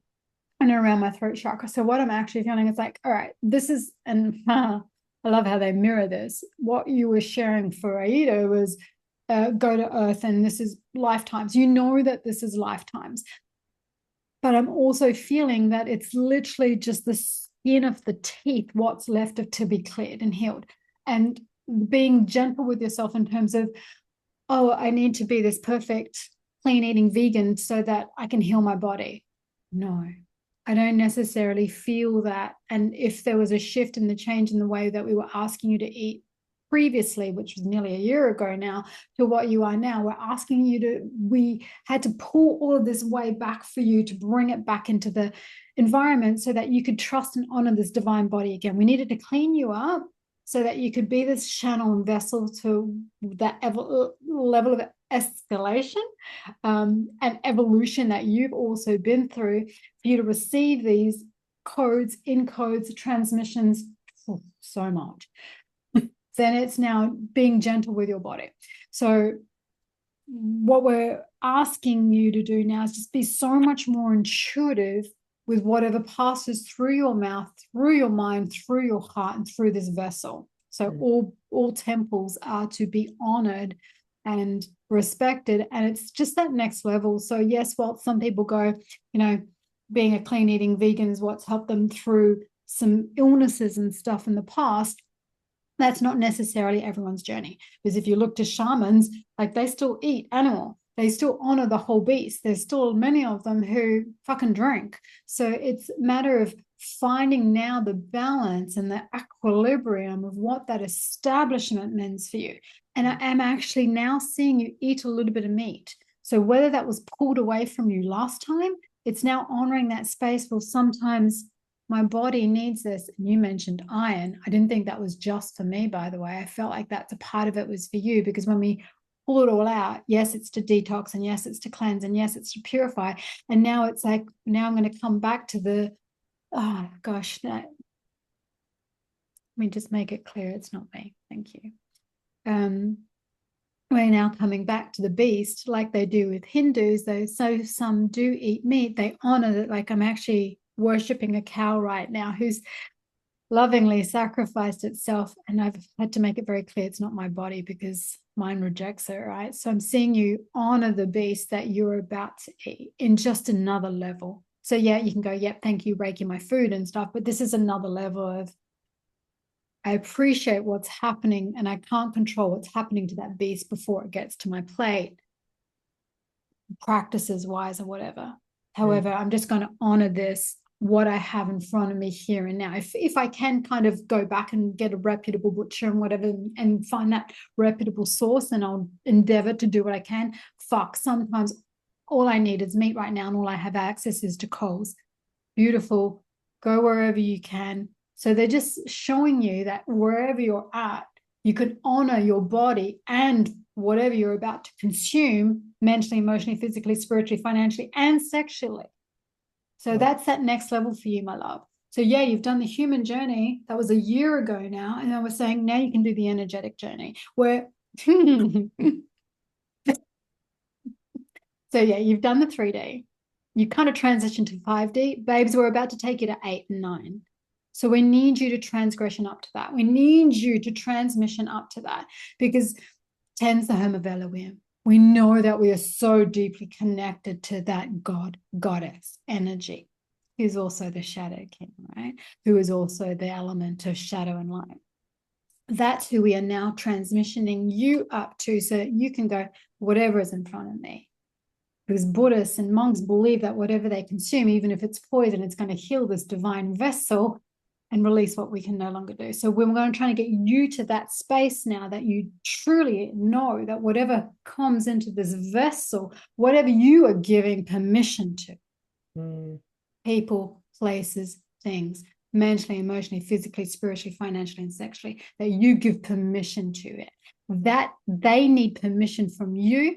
and around my throat chakra. So what I'm actually feeling is like, all right, this is, and I love how they mirror this. What you were sharing for Aida was go to earth, and this is lifetimes. You know that this is lifetimes. But I'm also feeling that it's literally just the skin of the teeth, what's left of to be cleared and healed. And being gentle with yourself in terms of, oh, I need to be this perfect, clean eating vegan so that I can heal my body. No, I don't necessarily feel that. And if there was a shift in the change in the way that we were asking you to eat previously, which was nearly a year ago now, to what you are now, we're asking you to, we had to pull all of this way back for you to bring it back into the environment so that you could trust and honor this divine body again. We needed to clean you up so that you could be this channel and vessel to that level of escalation and evolution that you've also been through, for you to receive these codes, encodes, transmissions, so much. Then it's now being gentle with your body. So what we're asking you to do now is just be so much more intuitive with whatever passes through your mouth, through your mind, through your heart, and through this vessel. So all temples are to be honored and respected. And it's just that next level. So yes, while some people go, you know, being a clean eating vegan is what's helped them through some illnesses and stuff in the past, that's not necessarily everyone's journey. Because if you look to shamans, like they still eat animal, they still honor the whole beast. There's still many of them who fucking drink. So it's a matter of finding now the balance and the equilibrium of what that establishment means for you. And I am actually now seeing you eat a little bit of meat. So whether that was pulled away from you last time, it's now honoring that space. Well, sometimes my body needs this. And you mentioned iron. I didn't think that was just for me, by the way. I felt like that's a part of it was for you, because when we pull it all out, yes, it's to detox, and yes, it's to cleanse, and yes, it's to purify. And now it's like, now I'm going to come back to the, oh gosh, that, let me just make it clear, it's not me. Thank you. We're now coming back to the beast, like they do with Hindus, though. So some do eat meat. They honor that. Like I'm actually worshipping a cow right now who's lovingly sacrificed itself, and I've had to make it very clear it's not my body because mine rejects it, right? So I'm seeing you honor the beast that you're about to eat in just another level. So yeah, you can go, yep, thank you, breaking my food and stuff, but this is another level of, I appreciate what's happening, and I can't control what's happening to that beast before it gets to my plate, practices wise or whatever. However, I'm just going to honor this, what I have in front of me here and now. If I can kind of go back and get a reputable butcher and whatever and find that reputable source, then I'll endeavor to do what I can. Fuck, sometimes all I need is meat right now, and all I have access is to coals. Beautiful. Go wherever you can. So they're just showing you that wherever you're at, you can honor your body and whatever you're about to consume mentally, emotionally, physically, spiritually, financially, and sexually. So that's that next level for you, my love. So yeah, you've done the human journey. That was a year ago now. And I was saying now you can do the energetic journey, where So yeah, you've done the 3D. You kind of transitioned to 5D. Babes, we're about to take you to 8 and 9. So we need you to transgression up to that. We need you to transmission up to that, because 10's the home of Elohim. We know that we are so deeply connected to that God, goddess energy, who's also the shadow king, right? Who is also the element of shadow and light. That's who we are now transmissioning you up to, so that you can go, whatever is in front of me. Because Buddhists and monks believe that whatever they consume, even if it's poison, it's going to heal this divine vessel and release what we can no longer do. So we're going to try to get you to that space now, that you truly know that whatever comes into this vessel, whatever you are giving permission to, people, places, things, mentally, emotionally, physically, spiritually, financially, and sexually, that you give permission to it. That they need permission from you,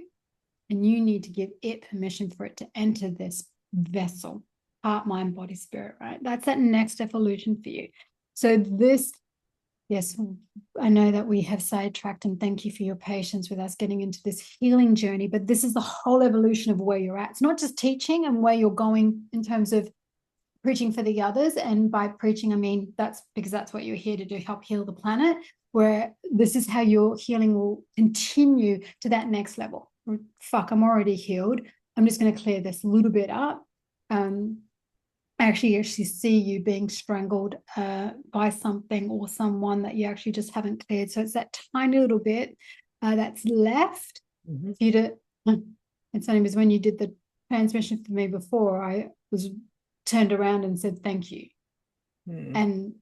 and you need to give it permission for it to enter this vessel, heart, mind, body, spirit, right? That's that next evolution for you. So this, yes, I know that we have sidetracked, and thank you for your patience with us getting into this healing journey, but this is the whole evolution of where you're at. It's not just teaching and where you're going in terms of preaching for the others. And by preaching, I mean, that's because that's what you're here to do, help heal the planet, where this is how your healing will continue to that next level. Fuck, I'm already healed. I'm just going to clear this a little bit up. I actually see you being strangled by something or someone that you actually just haven't cleared. So it's that tiny little bit that's left for you to. It's funny because when you did the transmission for me before, I was turned around and said thank you, and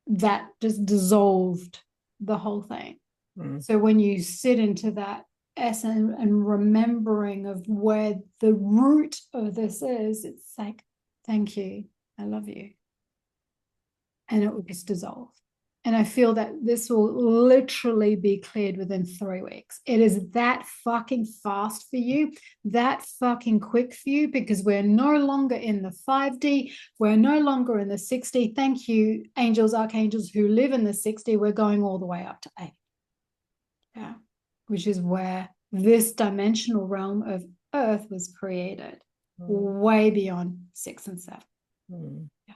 that just dissolved the whole thing. So when you sit into that essence and remembering of where the root of this is, it's like, thank you, I love you, and it will just dissolve. And I feel that this will literally be cleared within 3 weeks. It is that fucking fast for you, that fucking quick for you, because we're no longer in the 5D. We're no longer in the 6D. Thank you, angels, archangels who live in the 6D. We're going all the way up to 8. Yeah. Which is where this dimensional realm of Earth was created, way beyond 6 and 7. Yeah.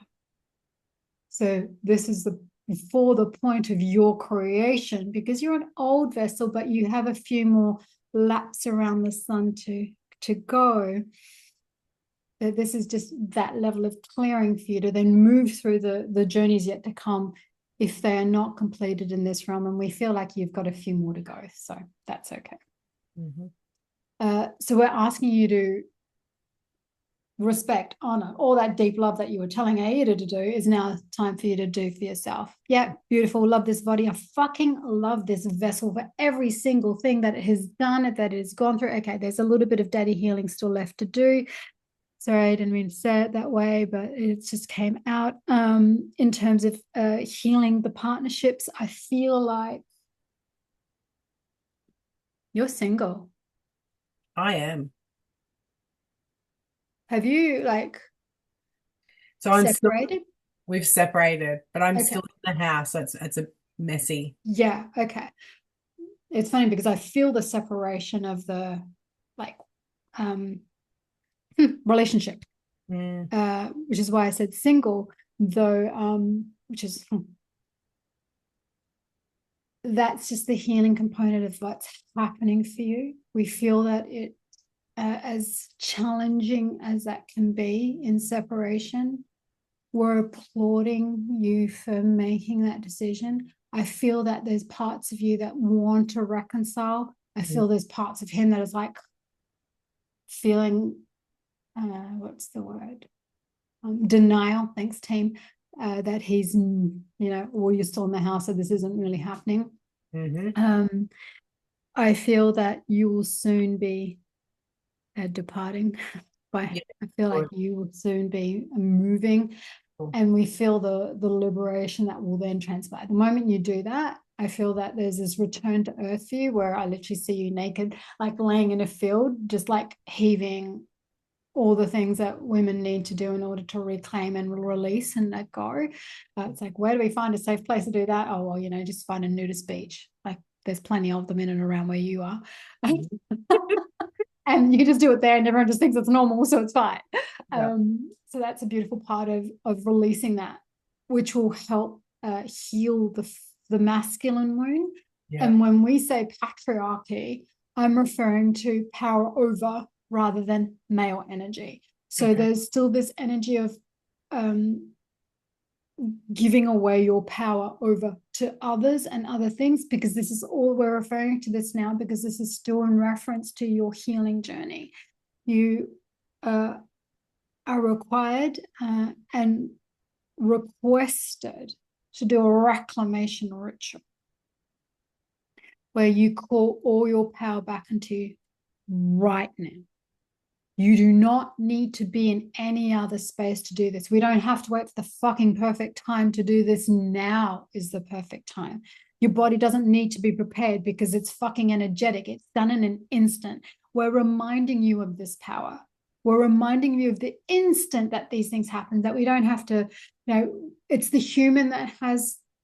So this is before the point of your creation, because you're an old vessel, but you have a few more laps around the sun to go. That this is just that level of clearing for you to then move through the journeys yet to come, if they are not completed in this realm. And we feel like you've got a few more to go, so that's okay. So we're asking you to respect, honor, all that deep love that you were telling Aida to do is now time for you to do for yourself. Yeah, beautiful. Love this body. I fucking love this vessel for every single thing that it has done, that it has gone through. Okay, there's a little bit of daddy healing still left to do. Sorry, I didn't mean to say it that way, but it just came out. In terms of healing the partnerships, I feel like you're single. I am. Have you So I'm still, separated? we've separated, but I'm Okay. still in the house. So it's a messy. Yeah, okay. It's funny because I feel the separation of the relationship, which is why I said single, though, which is that's just the healing component of what's happening for you. We feel that it, as challenging as that can be in separation, we're applauding you for making that decision. I feel that there's parts of you that want to reconcile. I feel there's parts of him that is like feeling, what's the word? Denial. Thanks, team. That he's, well, you're still in the house, so this isn't really happening. I feel that you will soon be departing. I feel like you will soon be moving, and we feel the liberation that will then transpire. The moment you do that, I feel that there's this return to earth for you, where I literally see you naked, like laying in a field, just like heaving all the things that women need to do in order to reclaim and release and let go. It's like, where do we find a safe place to do that? Oh, well, just find a nudist beach. Like, there's plenty of them in and around where you are. And you can just do it there and everyone just thinks it's normal, so it's fine. Yeah. So that's a beautiful part of releasing that, which will help heal the masculine wound. Yeah. And when we say patriarchy, I'm referring to power over rather than male energy. So there's still this energy of giving away your power over to others and other things, because this is all we're referring to this now, because this is still in reference to your healing journey. You are required and requested to do a reclamation ritual where you call all your power back into you right now. You do not need to be in any other space to do this. We don't have to wait for the fucking perfect time to do this. Now is the perfect time. Your body doesn't need to be prepared because it's fucking energetic. It's done in an instant. We're reminding you of this power. We're reminding you of the instant that these things happen, that we don't have to, it's the human that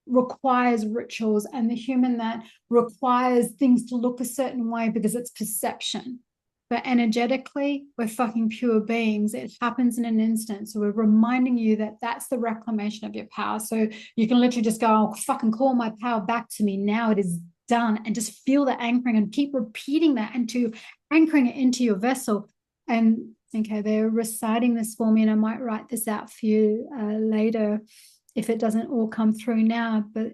requires rituals, and the human that requires things to look a certain way because it's perception. But energetically, we're fucking pure beings. It happens in an instant. So we're reminding you that that's the reclamation of your power. So you can literally just go, oh, fucking call my power back to me. Now it is done. And just feel the anchoring and keep repeating that into anchoring it into your vessel. And okay, they're reciting this for me, and I might write this out for you later if it doesn't all come through now. But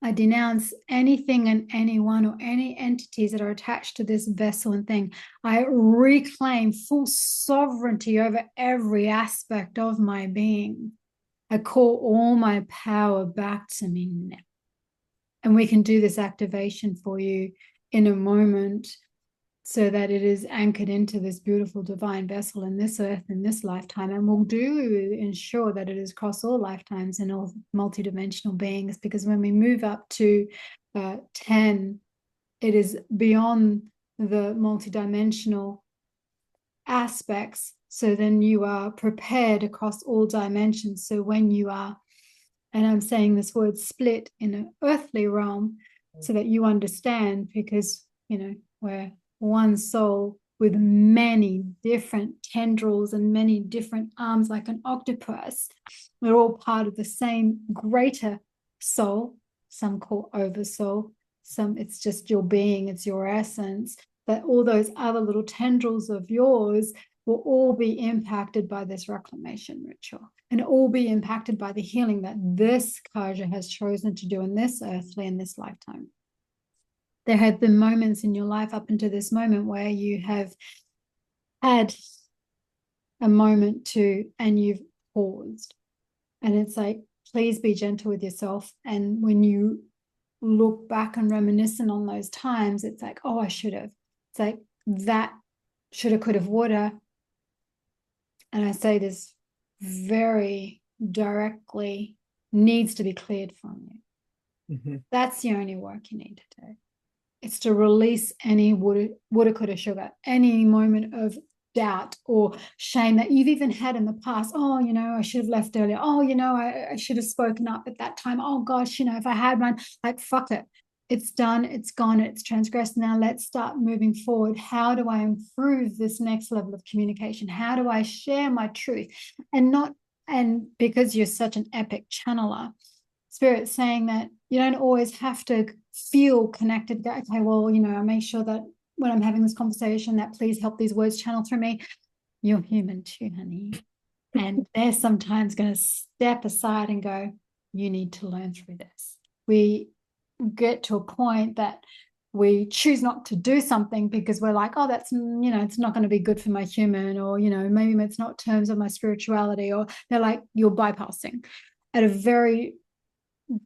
I denounce anything and anyone or any entities that are attached to this vessel and thing. I reclaim full sovereignty over every aspect of my being. I call all my power back to me now. And we can do this activation for you in a moment, so that it is anchored into this beautiful divine vessel in this earth, in this lifetime. And we'll ensure that it is across all lifetimes and all multidimensional beings, because when we move up to 10, it is beyond the multidimensional aspects. So then you are prepared across all dimensions. So when you are, and I'm saying this word split in an earthly realm, so that you understand, because, we're one soul with many different tendrils and many different arms, like an octopus. We're all part of the same greater soul. Some call oversoul, some it's just your being, it's your essence. But all those other little tendrils of yours will all be impacted by this reclamation ritual, and all be impacted by the healing that this Kharja has chosen to do in this earthly, in this lifetime. There have been moments in your life up until this moment where you have had a moment and you've paused. And it's like, please be gentle with yourself. And when you look back and reminiscent on those times, it's like, oh, I should have. It's like that shoulda, coulda, woulda. And I say this very directly, needs to be cleared from you. Mm-hmm. That's the only work you need to do. It's to release any woulda, coulda, shoulda, any moment of doubt or shame that you've even had in the past. Oh, I should have left earlier. Oh, I should have spoken up at that time. Oh gosh, if I had one, like, fuck it. It's done, it's gone, it's transgressed. Now let's start moving forward. How do I improve this next level of communication? How do I share my truth? And because you're such an epic channeler, Spirit's saying that you don't always have to feel connected. Okay, well, I make sure that when I'm having this conversation, that please help these words channel through me. You're human too, honey. And they're sometimes going to step aside and go, you need to learn through this. We get to a point that we choose not to do something because we're like, oh, that's, it's not going to be good for my human, or, maybe it's not terms of my spirituality, or they're like, you're bypassing at a very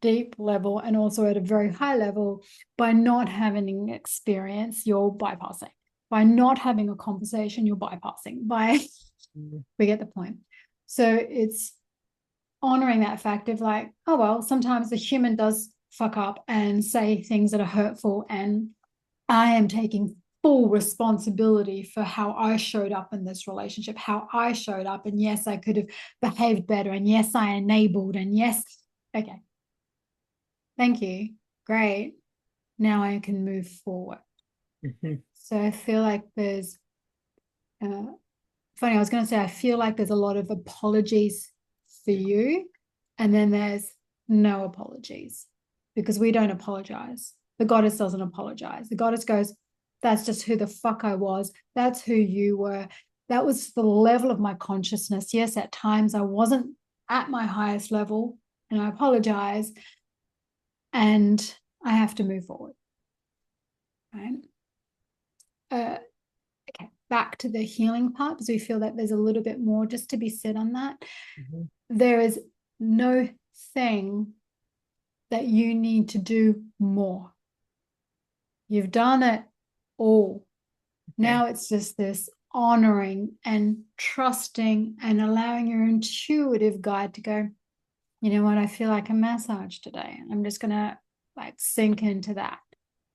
deep level and also at a very high level. By not having an experience, you're bypassing. By not having a conversation, you're bypassing. We get the point. So it's honoring that fact of like, oh, well, sometimes the human does fuck up and say things that are hurtful, and I am taking full responsibility for how I showed up in this relationship, how I showed up. And yes, I could have behaved better. And yes, I enabled. And yes, okay. Thank you. great. Now I can move forward. Mhm. So I feel like there's, funny, I was going to say, I feel like there's a lot of apologies for you. And then there's no apologies because we don't apologize. The goddess doesn't apologize. The goddess goes, that's just who the fuck I was. That's who you were. That was the level of my consciousness. Yes, at times I wasn't at my highest level and I apologize and I have to move forward. Right. Okay, back to the healing part because we feel that there's a little bit more just to be said on that. Mhm. There is no thing that you need to do more. You've done it all. Okay. Now it's just this honoring and trusting and allowing your intuitive guide to go, you know what, I feel like a massage today. I'm just going to like sink into that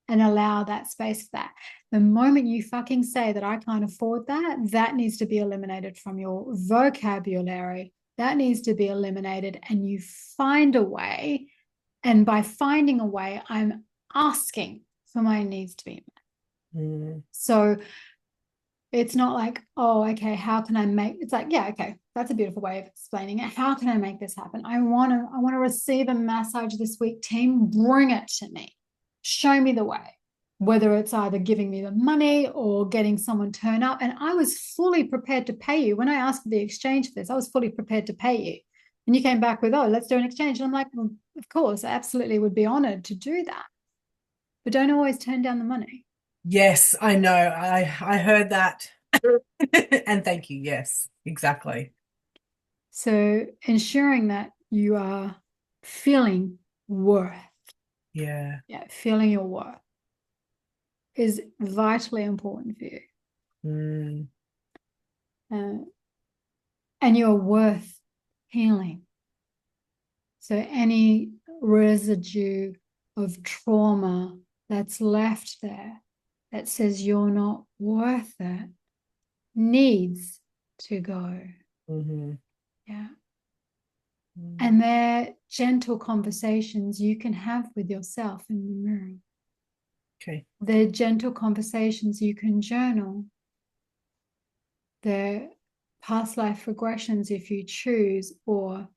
and allow that space for that. The moment you fucking say that I can't afford that, that needs to be eliminated from your vocabulary. That needs to be eliminated, and you find a way. And by finding a way, I'm asking for my needs to be met. Mm. So it's not like, oh, okay, how can I make, it's like, yeah, okay, that's a beautiful way of explaining it. How can I make this happen? I want to receive a massage this week, team. Bring it to me. Show me the way. Whether it's either giving me the money or getting someone turn up. And I was fully prepared to pay you. When I asked for the exchange for this, I was fully prepared to pay you. And you came back with, oh, let's do an exchange. And I'm like, well, of course, I absolutely would be honored to do that. But don't always turn down the money. Yes, I know. I heard that. And thank you. Yes, exactly. So ensuring that you are feeling worth, Yeah. yeah, feeling your worth is vitally important for you. Mm. Uh, and you're worth healing. So any residue of trauma that's left there that says you're not worth it needs to go. Mhm. Yeah. Mm. And they're gentle conversations you can have with yourself in the mirror. Okay. They're gentle conversations you can journal. They're past life regressions if you choose, or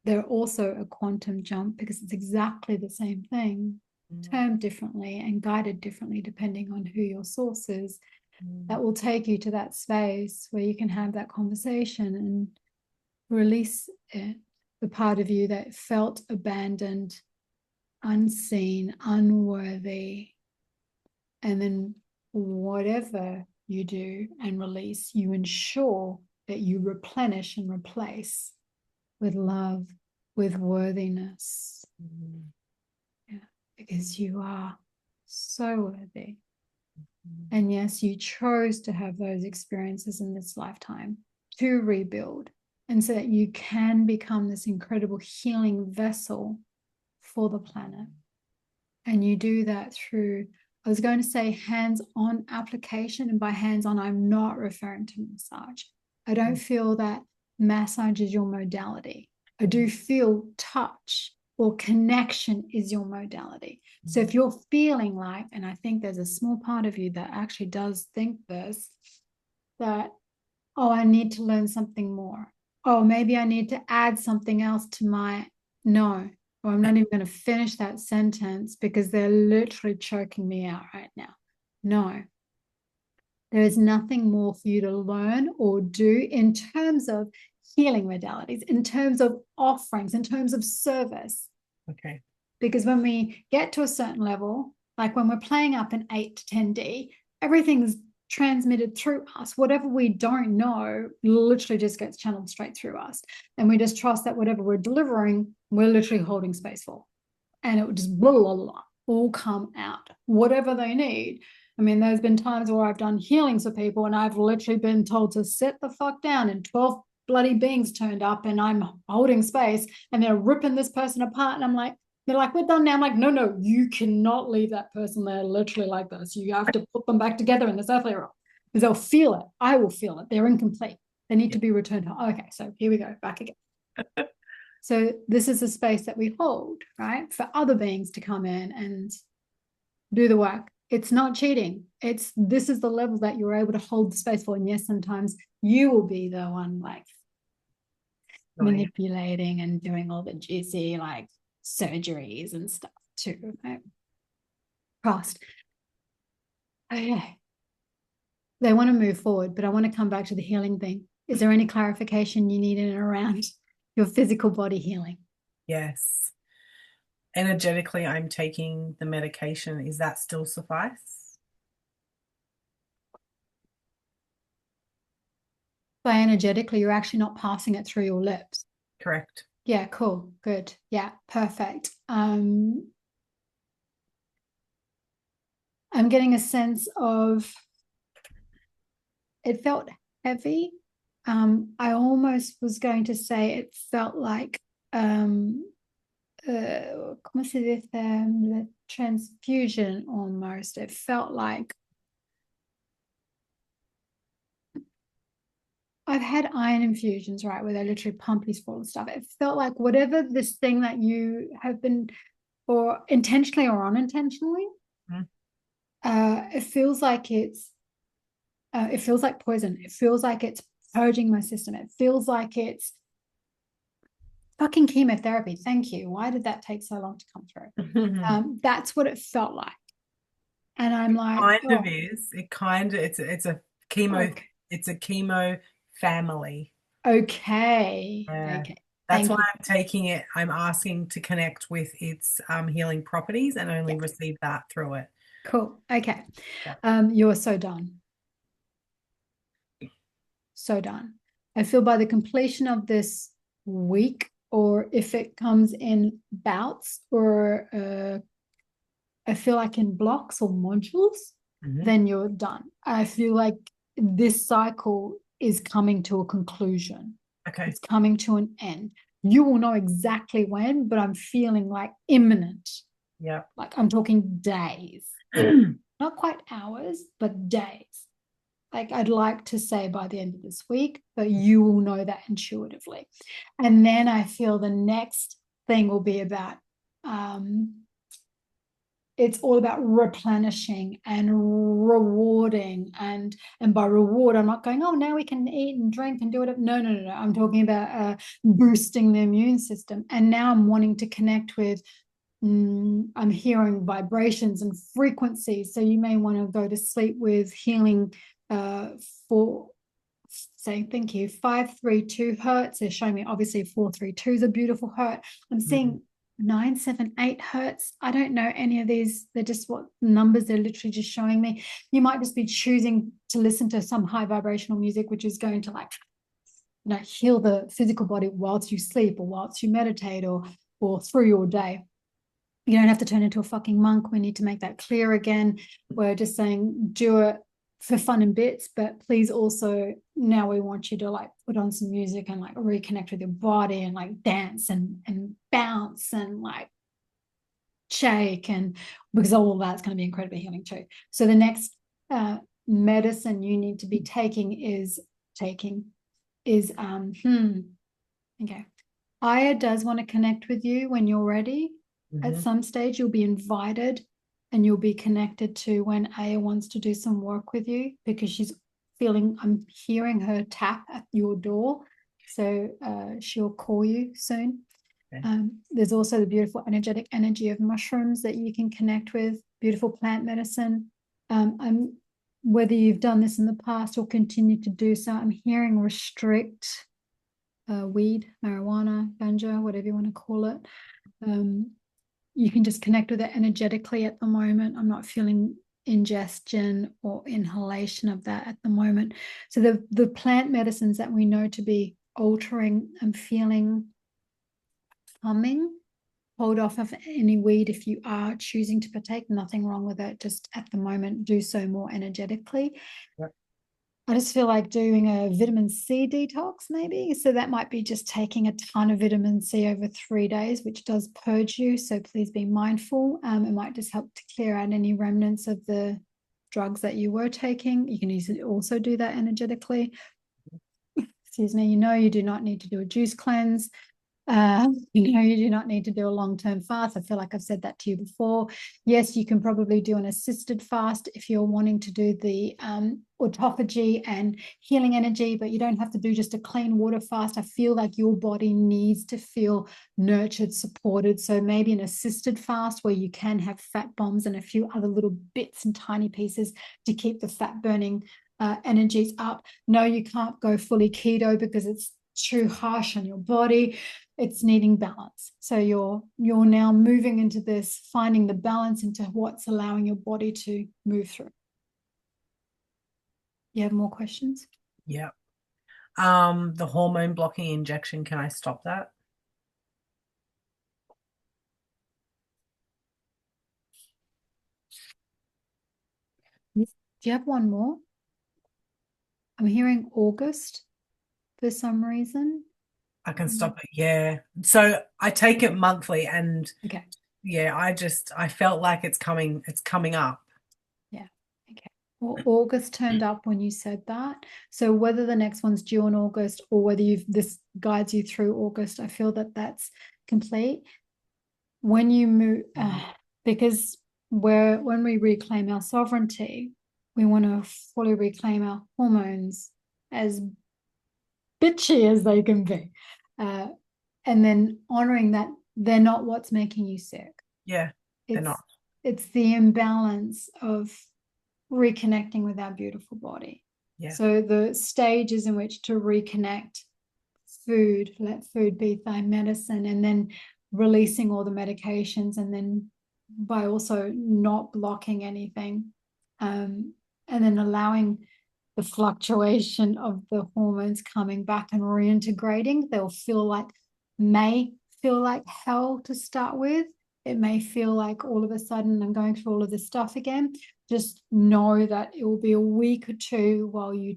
they're also a quantum jump because it's exactly the same thing, Mm. termed differently and guided differently depending on who your source is. Mm. That will take you to that space where you can have that conversation and release it, the part of you that felt abandoned, unseen, unworthy. And then whatever you do and release, you ensure that you replenish and replace with love, with worthiness. Mm. Yeah, because you are so worthy. Mm. And yes, you chose to have those experiences in this lifetime to rebuild, and so that you can become this incredible healing vessel for the planet. And you do that through, I was going to say hands-on application. And by hands-on, I'm not referring to massage. I don't feel that massage is your modality. I do feel touch or connection is your modality. So if you're feeling like, and I think there's a small part of you that actually does think this, that, oh, I need to learn something more. Oh, maybe I need to add something else to my, no, or I'm not even going to finish that sentence because they're literally choking me out right now. No, there is nothing more for you to learn or do in terms of healing modalities, in terms of offerings, in terms of service. Okay. Because when we get to a certain level, like when we're playing up in 8 to 10D, everything's transmitted through us. Whatever we don't know literally just gets channeled straight through us. And we just trust that whatever we're delivering, we're literally holding space for. And it would just blah, blah, blah, all come out, whatever they need. I mean, there's been times where I've done healings for people and I've literally been told to sit the fuck down, and 12 bloody beings turned up and I'm holding space and they're ripping this person apart. And I'm like, they're like, we're done now. I'm like, no, no, you cannot leave that person there literally like this. You have to put them back together in this earthly realm because they'll feel it. I will feel it. They're incomplete. They need Yeah. to be returned home. Okay, so here we go, back again. So this is a space that we hold, right, for other beings to come in and do the work. It's not cheating. This is the level that you're able to hold the space for. And yes, sometimes you will be the one like manipulating and doing all the juicy like surgeries and stuff too. Right? Past. Okay. They want to move forward, but I want to come back to the healing thing. Is there any clarification you need in and around your physical body healing? Yes. Energetically, I'm taking the medication. Is that still suffice? By energetically, you're actually not passing it through your lips. Correct. Yeah, cool. Good. Yeah, perfect. I'm getting a sense of it felt heavy. I almost was going to say it felt like ¿cómo se dice? The transfusion almost. It felt like I've had iron infusions, right, where they literally pump you full of stuff. It felt like whatever this thing that you have been, or intentionally or unintentionally, it feels like it feels like poison. It feels like it's purging my system. It feels like it's fucking chemotherapy. Thank you. Why did that take so long to come through? That's what it felt like. And I'm like, kind of is. It kind of it's a chemo. Okay. It's a chemo family. Okay. Yeah. Okay. That's Thank why you. I'm taking it. I'm asking to connect with its healing properties and only Yeah. receive that through it. Cool. Okay. Yeah. You're so done. So done. I feel by the completion of this week, or if it comes in bouts, or I feel like in blocks or modules, then you're done. I feel like this cycle is coming to a conclusion. Okay. It's coming to an end. You will know exactly when, but I'm feeling like imminent. Yeah. Like I'm talking days, not quite hours, but days. Like I'd like to say by the end of this week, but you will know that intuitively. And then I feel the next thing will be about it's all about replenishing and rewarding, and by reward I'm not going, oh, now we can eat and drink and do it. No, I'm talking about boosting the immune system. And now I'm wanting to connect with I'm hearing vibrations and frequencies. So you may want to go to sleep with healing for saying thank you 532 hertz. They're showing me obviously 432 is a beautiful hertz. I'm seeing 978 hertz. I don't know any of these. They're just what numbers they're literally just showing me. You might just be choosing to listen to some high vibrational music, which is going to like heal the physical body whilst you sleep or whilst you meditate or through your day. You don't have to turn into a fucking monk. We need to make that clear again. We're just saying do it for fun and bits, but please also now we want you to like put on some music and like reconnect with your body and like dance and bounce and like shake, and because all of that's going to be incredibly healing too. So the next medicine you need to be taking is okay. Aya does want to connect with you when you're ready. At some stage you'll be invited and you'll be connected to when Aya wants to do some work with you, because she's feeling, I'm hearing her tap at your door. So she'll call you soon. Okay. There's also the beautiful energetic energy of mushrooms that you can connect with, beautiful plant medicine. Whether you've done this in the past or continue to do so, I'm hearing restrict weed, marijuana, ganja, whatever you want to call it. You can just connect with it energetically at the moment. I'm not feeling ingestion or inhalation of that at the moment. So the plant medicines that we know to be altering, I'm feeling humming. Hold off of any weed if you are choosing to partake. Nothing wrong with it. Just at the moment, do so more energetically. Yep. I just feel like doing a vitamin C detox maybe. So that might be just taking a ton of vitamin C over 3 days, which does purge you. So please be mindful. It might just help to clear out any remnants of the drugs that you were taking. You can easily also do that energetically. Excuse me. You do not need to do a juice cleanse. You do not need to do a long-term fast. I feel like I've said that to you before. Yes, you can probably do an assisted fast if you're wanting to do the autophagy and healing energy, but you don't have to do just a clean water fast. I feel like your body needs to feel nurtured, supported. So maybe an assisted fast where you can have fat bombs and a few other little bits and tiny pieces to keep the fat burning energies up. No, you can't go fully keto because it's too harsh on your body. It's needing balance. So you're now moving into this, finding the balance into what's allowing your body to move through. You have more questions? Yeah. The hormone blocking injection, can I stop that? Do you have one more? I'm hearing August for some reason. I can stop it. Yeah. So I take it monthly and Okay. yeah, I felt like it's coming up. Yeah. Okay. Well, August turned up when you said that. So whether the next one's due in August or whether this guides you through August, I feel that that's complete. When you move, because when we reclaim our sovereignty, we want to fully reclaim our hormones as bitchy as they can be. And then honoring that they're not what's making you sick. Yeah, they're It's not. it's the imbalance of reconnecting with our beautiful body. Yeah. So the stages in which to reconnect, food, let food be thy medicine, and then releasing all the medications, and then by also not blocking anything, and then allowing the fluctuation of the hormones coming back and reintegrating. May feel like hell to start with. It may feel like all of a sudden I'm going through all of this stuff again. Just know that it will be a week or two while you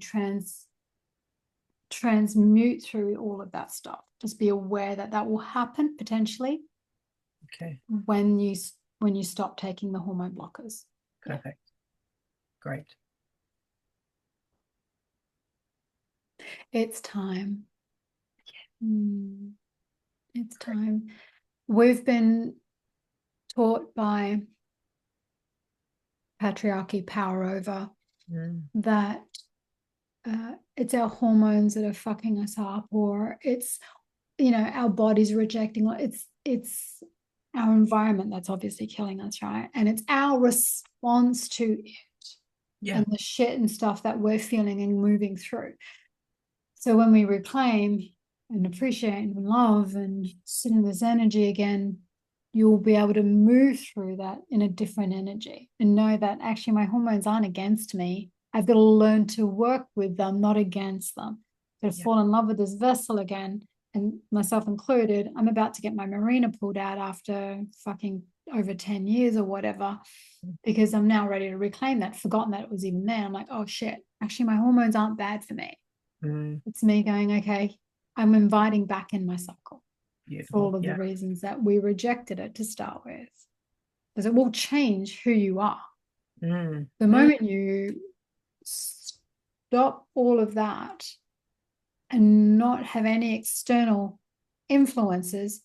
transmute through all of that stuff. Just be aware that that will happen potentially Okay. when you stop taking the hormone blockers. Perfect. Yeah. Great. It's time. It's time. We've been taught by patriarchy, power over, that it's our hormones that are fucking us up, or it's our body's rejecting. It's our environment that's obviously killing us, right? And it's our response to it, Yeah. and the shit and stuff that we're feeling and moving through. So when we reclaim and appreciate and love and sit in this energy again, you'll be able to move through that in a different energy and know that actually my hormones aren't against me. I've got to learn to work with them, not against them. I've got to fall in love with this vessel again, and myself included. I'm about to get my marina pulled out after fucking over 10 years or whatever, because I'm now ready to reclaim that, forgotten that it was even there. I'm like, oh shit, actually my hormones aren't bad for me. It's me going, okay, I'm inviting back in my cycle. Beautiful. For all of the reasons that we rejected it to start with. Because it will change who you are. The moment you stop all of that and not have any external influences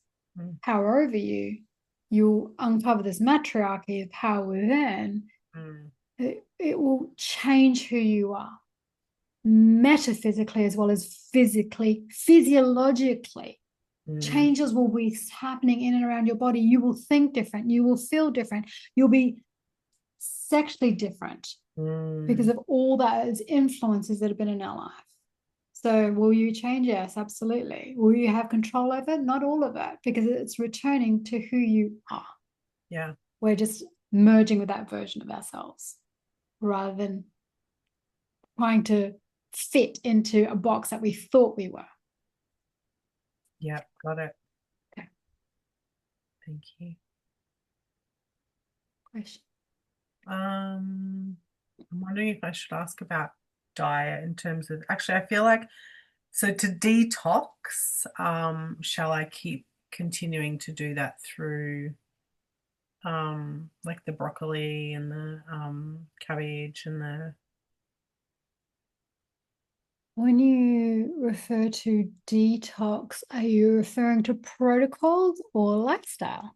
power over you, you'll uncover this matriarchy of power within. It will change who you are, metaphysically as well as physically, physiologically. Changes will be happening in and around your body. You will think different. You will feel different. You'll be sexually different because of all those influences that have been in our life. So will you change? Yes, absolutely. Will you have control over it? Not all of it, because it's returning to who you are. Yeah. We're just merging with that version of ourselves rather than trying to fit into a box that we thought we were. Yeah, got it. Okay. Thank you. Question. I'm wondering if I should ask about diet in terms of, actually, I feel like, so to detox, shall I keep continuing to do that through like the broccoli and the cabbage and the When you refer to detox, are you referring to protocols or lifestyle?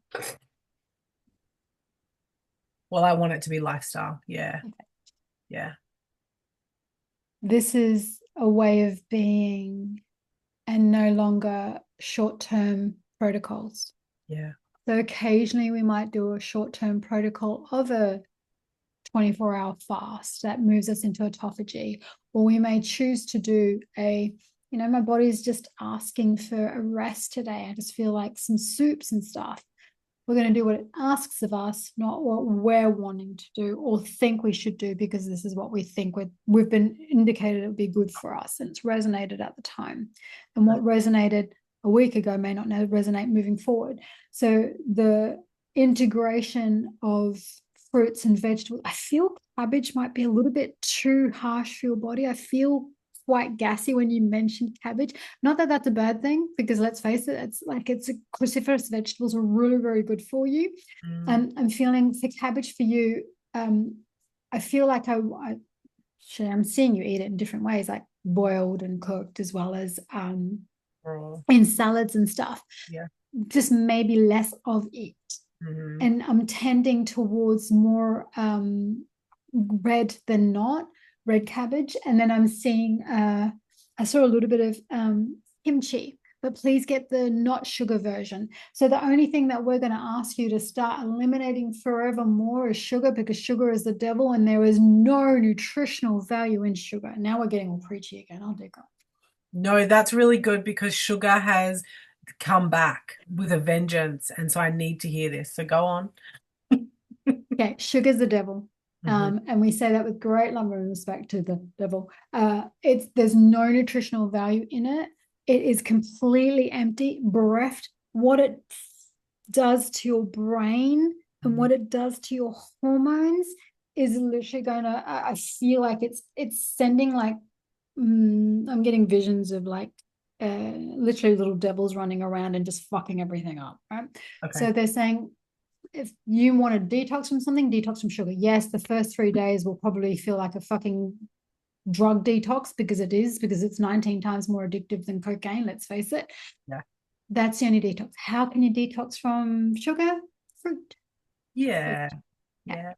Well, I want it to be lifestyle. Yeah. Okay. Yeah. This is a way of being and no longer short-term protocols. Yeah. So occasionally we might do a short-term protocol of a 24-hour fast that moves us into autophagy, or we may choose to do my body's just asking for a rest today. I just feel like some soups and stuff. We're going to do what it asks of us, not what we're wanting to do or think we should do because this is what we think we've been indicated it would be good for us, and it's resonated at the time. And what resonated a week ago may not resonate moving forward. So the integration of fruits and vegetables, I feel cabbage might be a little bit too harsh for your body. I feel quite gassy when you mentioned cabbage. Not that that's a bad thing, because let's face it, it's a cruciferous vegetables are really, very good for you. Mm. I'm feeling for cabbage for you. I feel like I'm seeing you eat it in different ways, like boiled and cooked, as well as Oh, in salads and stuff. yeah. Just maybe less of it. Mm. And I'm tending towards more red than not, red cabbage. And then I'm seeing, I saw a little bit of kimchi, but please get the not sugar version. So the only thing that we're going to ask you to start eliminating forever more is sugar, because sugar is the devil and there is no nutritional value in sugar. Now we're getting all preachy again. I'll dig up. No, that's really good because sugar has come back with a vengeance. And so I need to hear this. So go on. Okay, sugar's the devil. Hmm. And we say that with great love and respect to the devil. There's no nutritional value in it. It is completely empty, bereft. What it does to your brain and what it does to your hormones is literally gonna. I feel like it's sending like I'm getting visions of like literally little devils running around and just fucking everything up, right? Okay. So they're saying if you want to detox from something, detox from sugar. Yes, the first 3 days will probably feel like a fucking drug detox, because it's 19 times more addictive than cocaine, let's face it. Yeah. That's the only detox. How can you detox from sugar? Fruit. Fruit. Yeah. Yeah. Yeah.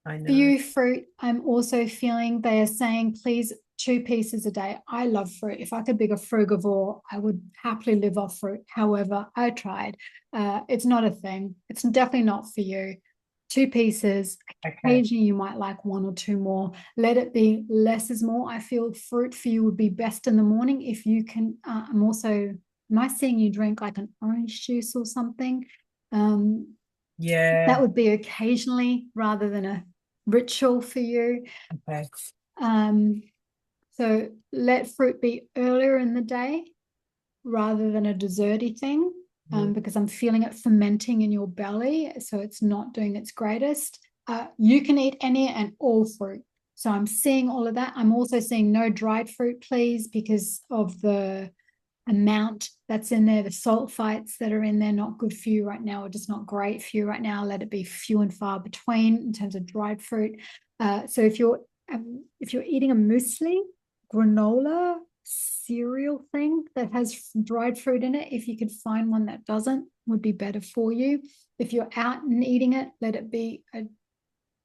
I For know. you, fruit, I'm also feeling they are saying, please, 2 pieces a day. I love fruit. If I could be a frugivore, I would happily live off fruit. However, I tried. It's not a thing. It's definitely not for you. 2 pieces. Okay. Occasionally, you might like one or two more. Let it be less is more. I feel fruit for you would be best in the morning if you can. I'm also, am I seeing you drink like an orange juice or something? Um, that Yeah. would be occasionally rather than a ritual for you. Okay. Um, so let fruit be earlier in the day rather than a desserty thing, Mhm. because I'm feeling it fermenting in your belly, so it's not doing its greatest. You can eat any and all fruit. So I'm seeing all of that. I'm also seeing no dried fruit, please, because of the amount that's in there, the sulfites that are in there, not good for you right now, or just not great for you right now. Let it be few and far between in terms of dried fruit. So if you're eating a muesli, granola, cereal thing that has dried fruit in it, if you could find one that doesn't, would be better for you. If you're out and eating it, let it be a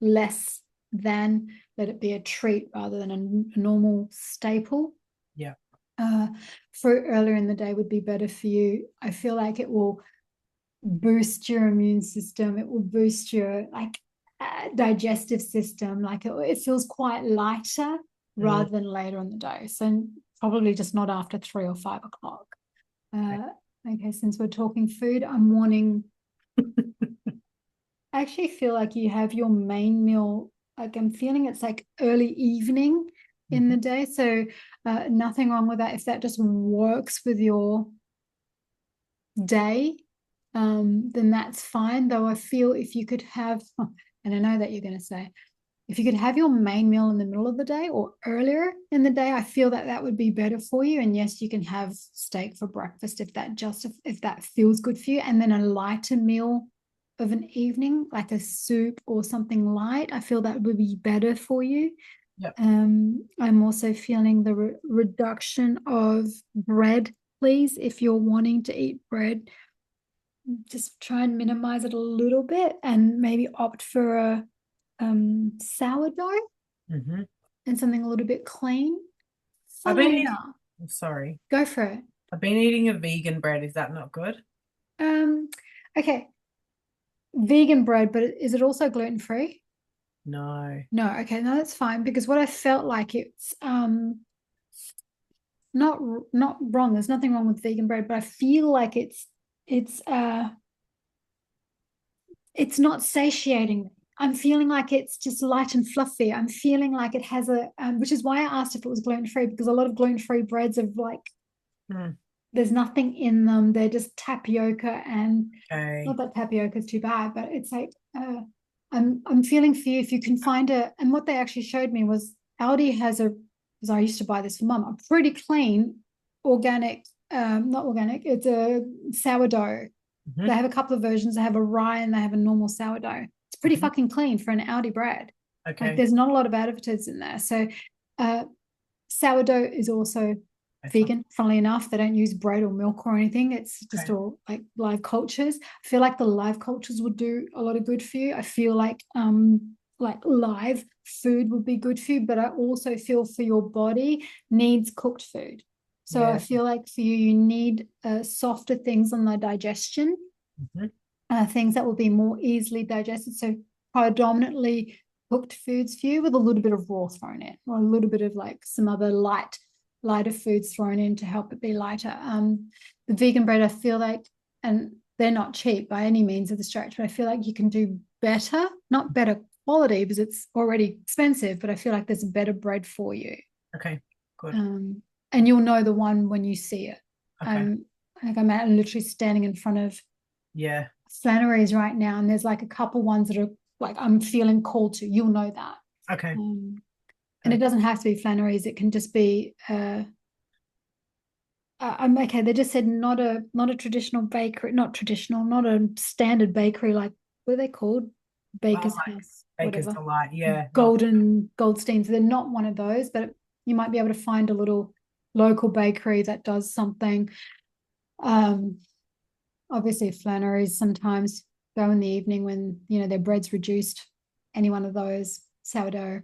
less than, let it be a treat rather than a normal staple. Yeah. uh, Fruit earlier in the day would be better for you. I feel like it will boost your immune system. It will boost your digestive system. Like it feels quite lighter Mm. rather than later in the day. So probably just not after 3 or 5 o'clock. Okay. Okay, since we're talking food, I'm wanting. I actually feel like you have your main meal. Like I'm feeling it's like early evening in Mhm. the day. So nothing wrong with that. If that just works with your day, then that's fine. Though I feel if you could have, and I know that you're going to say, if you could have your main meal in the middle of the day or earlier in the day, I feel that that would be better for you. And yes, you can have steak for breakfast if that feels good for you, and then a lighter meal of an evening, like a soup or something light. I feel that would be better for you. Yep. I'm also feeling the reduction of bread, please. If you're wanting to eat bread, just try and minimize it a little bit and maybe opt for a sourdough Hmm. and something a little bit clean. I've been Funnily eating, enough, I'm sorry. go for it. I've been eating a vegan bread. Is that not good? Um, okay, vegan bread, but is it also gluten free? No. No, okay, no, that's fine because what I felt like it's not not wrong. There's nothing wrong with vegan bread, but I feel like it's it's not satiating me. I'm feeling like it's just light and fluffy. I'm feeling like it has a, which is why I asked if it was gluten free because a lot of gluten free breads are like Hmm. there's nothing in them. They're just tapioca, and not Okay. that tapioca is too bad, but it's like I'm feeling for you if you can find a. And what they actually showed me was Aldi has a, because I used to buy this for mum, a pretty clean organic, not organic. It's a sourdough. They Hmm. have a couple of versions. They have a rye and they have a normal sourdough. It's pretty Hmm. fucking clean for an Aldi bread. Like Okay. there's not a lot of additives in there. So uh, sourdough is also vegan, funnily enough. They don't use bread or milk or anything. It's just Okay. all like live cultures. I feel like the live cultures would do a lot of good for you. I feel like live food would be good for you, but I also feel for your body needs cooked food. So I Yeah. feel like for you, you need softer things on the digestion, Hmm. things that will be more easily digested. So predominantly cooked foods for you with a little bit of raw thrown in, or a little bit of like some other lighter foods thrown in to help it be lighter. The vegan bread, I feel like, and they're not cheap by any means of the stretch, but I feel like you can do better, not better quality because it's already expensive, but I feel like there's a better bread for you. Okay. Good. Um, and you'll know the one when you see it. Okay. I'm like I'm literally standing in front of Yeah. Flannery's right now, and there's like a couple ones that are like I'm feeling called to. You'll know that. Okay. And it Perfect. doesn't have to be Flannery's. It can just be. I'm okay. They just said not a traditional bakery, not traditional, not a standard bakery like what are they called? Oh, Baker's like House, Baker's whatever. Delight. Yeah. Not. Golden Goldstein. So they're not one of those, but you might be able to find a little local bakery that does something. Um, Obviously Flannery's sometimes go in the evening when their bread's reduced. Any one of those sourdough.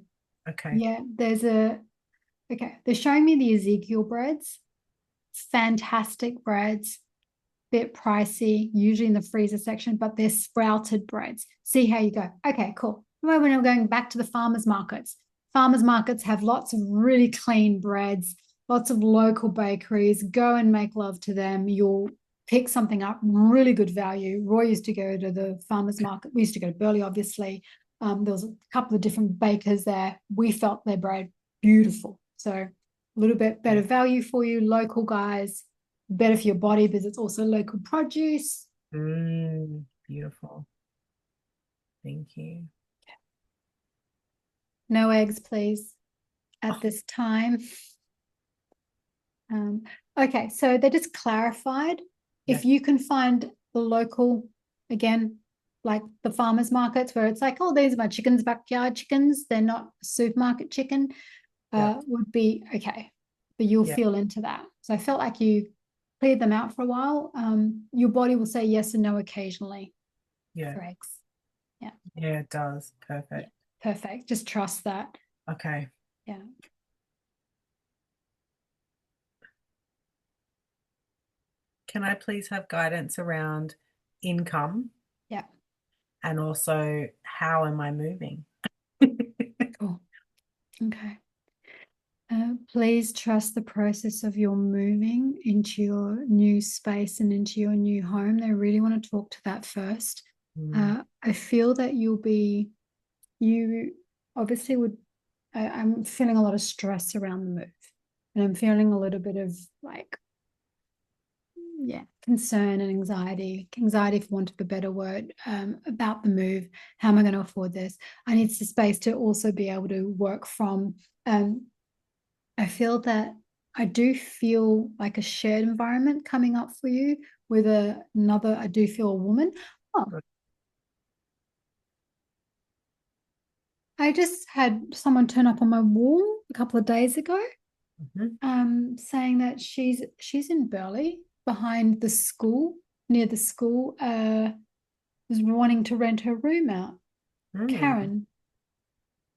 Okay. Yeah, there's a okay. They're showing me the Ezekiel breads. Fantastic breads, bit pricey, usually in the freezer section, but they're sprouted breads. See how you go. Okay, cool. When I'm going back to the farmers markets have lots of really clean breads, lots of local bakeries. Go and make love to them. You'll pick something up, really good value. Roy used to go to the farmers market. We used to go to Burley, obviously. There was a couple of different bakers there. We felt their bread beautiful. So a little bit better Okay. value for you, local guys, better for your body because it's also local produce. Beautiful. Thank you. No eggs, please, Oh, at this time. Okay, so they just clarified yeah. if you can find the local, again, like the farmers markets where it's like, oh, these are my chickens, backyard chickens. They're not supermarket chicken, Yeah. would be okay. But you'll Yeah. feel into that. So I felt like you cleared them out for a while. Your body will say yes and no occasionally Yeah. for eggs. Yeah. Yeah. It does. Yeah. Perfect. Perfect. Just trust that. Okay. Yeah. Can I please have guidance around income Yeah. and also how am I moving? Cool. Okay. Please trust the process of your moving into your new space and into your new home. They really want to talk to that first. Mm. I feel that you obviously would, I'm feeling a lot of stress around the move. And I'm feeling a little bit of like, yeah, concern and anxiety, for want of a better word, about the move. How am I going to afford this? I need the space to also be able to work from. I feel that I do feel like a shared environment coming up for you with another. I do feel a woman. Oh, Good. I just had someone turn up on my wall a couple of days ago, saying that she's in Burleigh behind the school, near the school, was wanting to rent her room out. Karen,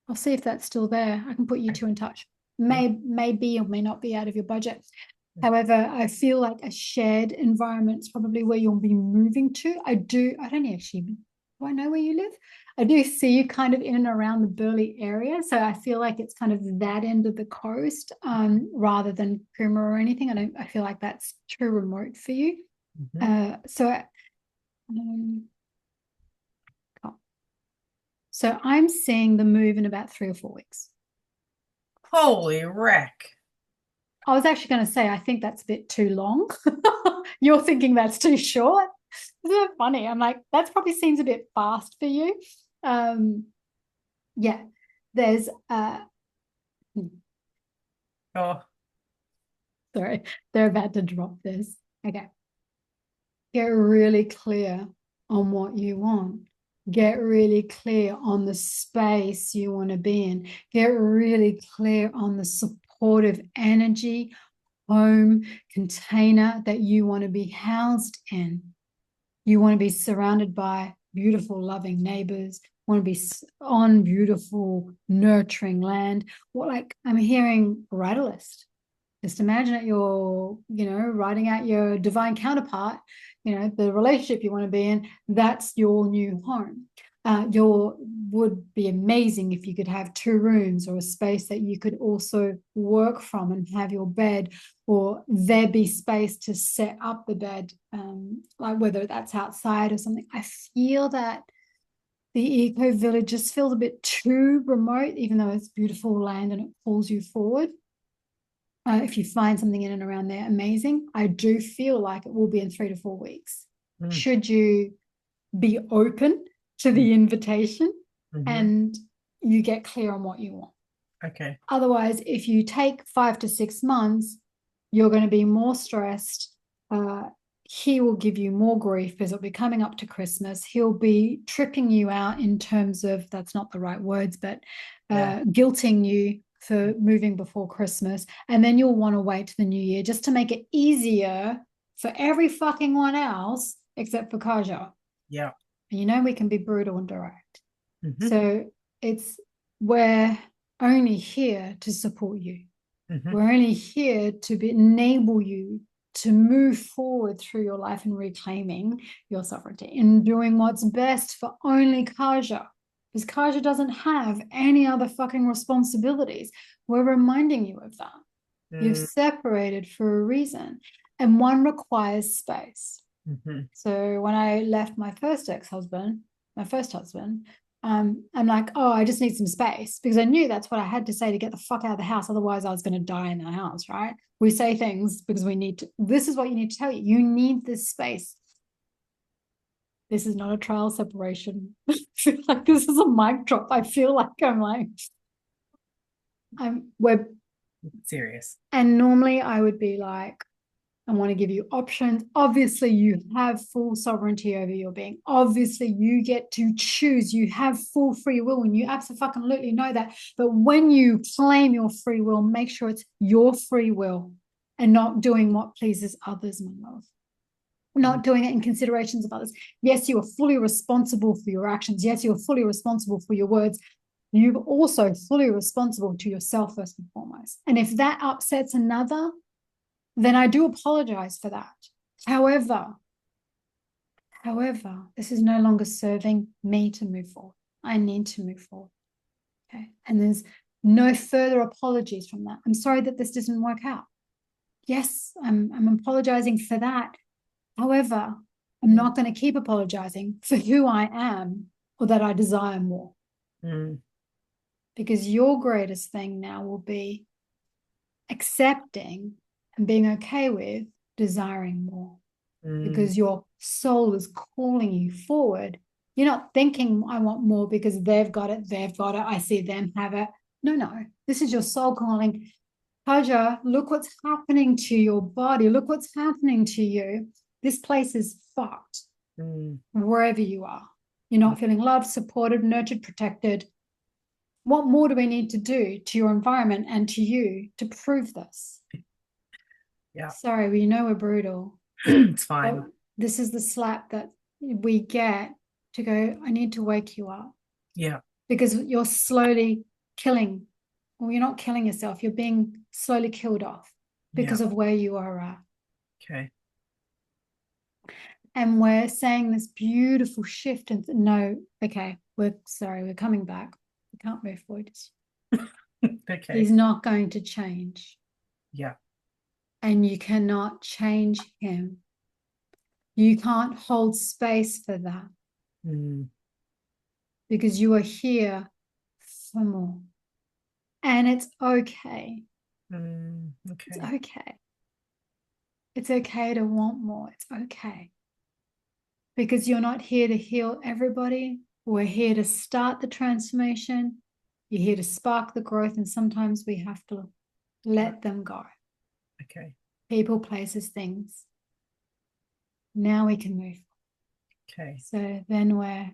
I'll see if that's still there. I can put you two in touch. May be or may not be out of your budget. However, I feel like a shared environment is probably where you'll be moving to. I don't actually, do I know where you live? I do see you kind of in and around the Burleigh area. So I feel like it's kind of that end of the coast, rather than Coomera or anything. I feel like that's too remote for you. So I'm seeing the move in about 3 or 4 weeks. Holy wreck. I was actually going to say, I think that's a bit too long. You're thinking that's too short. Isn't it funny? I'm like, that probably seems a bit fast for you. Yeah, there's sorry, they're about to drop this. Okay. Get really clear on what you want. Get really clear on the space you want to be in. Get really clear on the supportive energy, home, container that you want to be housed in. You want to be surrounded by beautiful, loving neighbors, want to be on beautiful, nurturing land. What, like, I'm hearing write a list. Just imagine that you're, writing out your divine counterpart, the relationship you want to be in. That's your new home. Would be amazing if you could have 2 rooms or a space that you could also work from and have your bed, or there be space to set up the bed, like whether that's outside or something. I feel that the eco village just feels a bit too remote, even though it's beautiful land and it pulls you forward. If you find something in and around there, amazing. I do feel like it will be in 3 to 4 weeks. Should you be open to the invitation and you get clear on what you want. Okay. Otherwise, if you take 5 to 6 months, you're going to be more stressed. He will give you more grief because it'll be coming up to Christmas. He'll be tripping you out in terms of, that's not the right words, but guilting you for moving before Christmas. And then you'll want to wait to the new year just to make it easier for every fucking one else except for Kharja. Yeah. We can be brutal and direct. So we're only here to support you. We're only here to enable you to move forward through your life and reclaiming your sovereignty and doing what's best for only Kharja. Because Kharja doesn't have any other fucking responsibilities. We're reminding you of that. You've separated for a reason. And one requires space. So when I left my first husband, I'm like, oh, I just need some space, because I knew that's what I had to say to get the fuck out of the house. Otherwise, I was going to die in the house, right? We say things because we need to. This is what you need to tell you. You need this space. This is not a trial separation. I feel like this is a mic drop. I feel like we're serious. And normally I would be like, I want to give you options. Obviously, you have full sovereignty over your being. Obviously, you get to choose. You have full free will, and you absolutely know that. But when you claim your free will, make sure it's your free will and not doing what pleases others, my love. Not doing it in considerations of others. Yes, you are fully responsible for your actions. Yes, you're fully responsible for your words. You're also fully responsible to yourself first and foremost. And if that upsets another, then I do apologize for that. However, this is no longer serving me to move forward. I need to move forward. Okay. And there's no further apologies from that. I'm sorry that this didn't work out. Yes, I'm apologizing for that. However, I'm not going to keep apologizing for who I am or that I desire more. Because your greatest thing now will be accepting and being okay with desiring more, because your soul is calling you forward. You're not thinking, I want more because they've got it, I see them have it. No, this is your soul calling. Kharja, look what's happening to your body. Look what's happening to you. This place is fucked. Wherever you are, you're not feeling loved, supported, nurtured, protected. What more do we need to do to your environment and to you to prove this? Yeah. Sorry, we know we're brutal. It's fine. But this is the slap that we get to go, I need to wake you up. Yeah. Because you're slowly killing, well, you're not killing yourself, you're being slowly killed off because of where you are at. Okay. And we're saying this beautiful shift and no, okay, we're coming back. We can't move forward. Okay. He's not going to change. Yeah. And you cannot change him. You can't hold space for that. Because you are here for more. And it's okay. Okay. It's okay. It's okay to want more. It's okay. Because you're not here to heal everybody. We're here to start the transformation. You're here to spark the growth. And sometimes we have to let them go. Okay. People, places, things. Now we can move. Okay. So then we're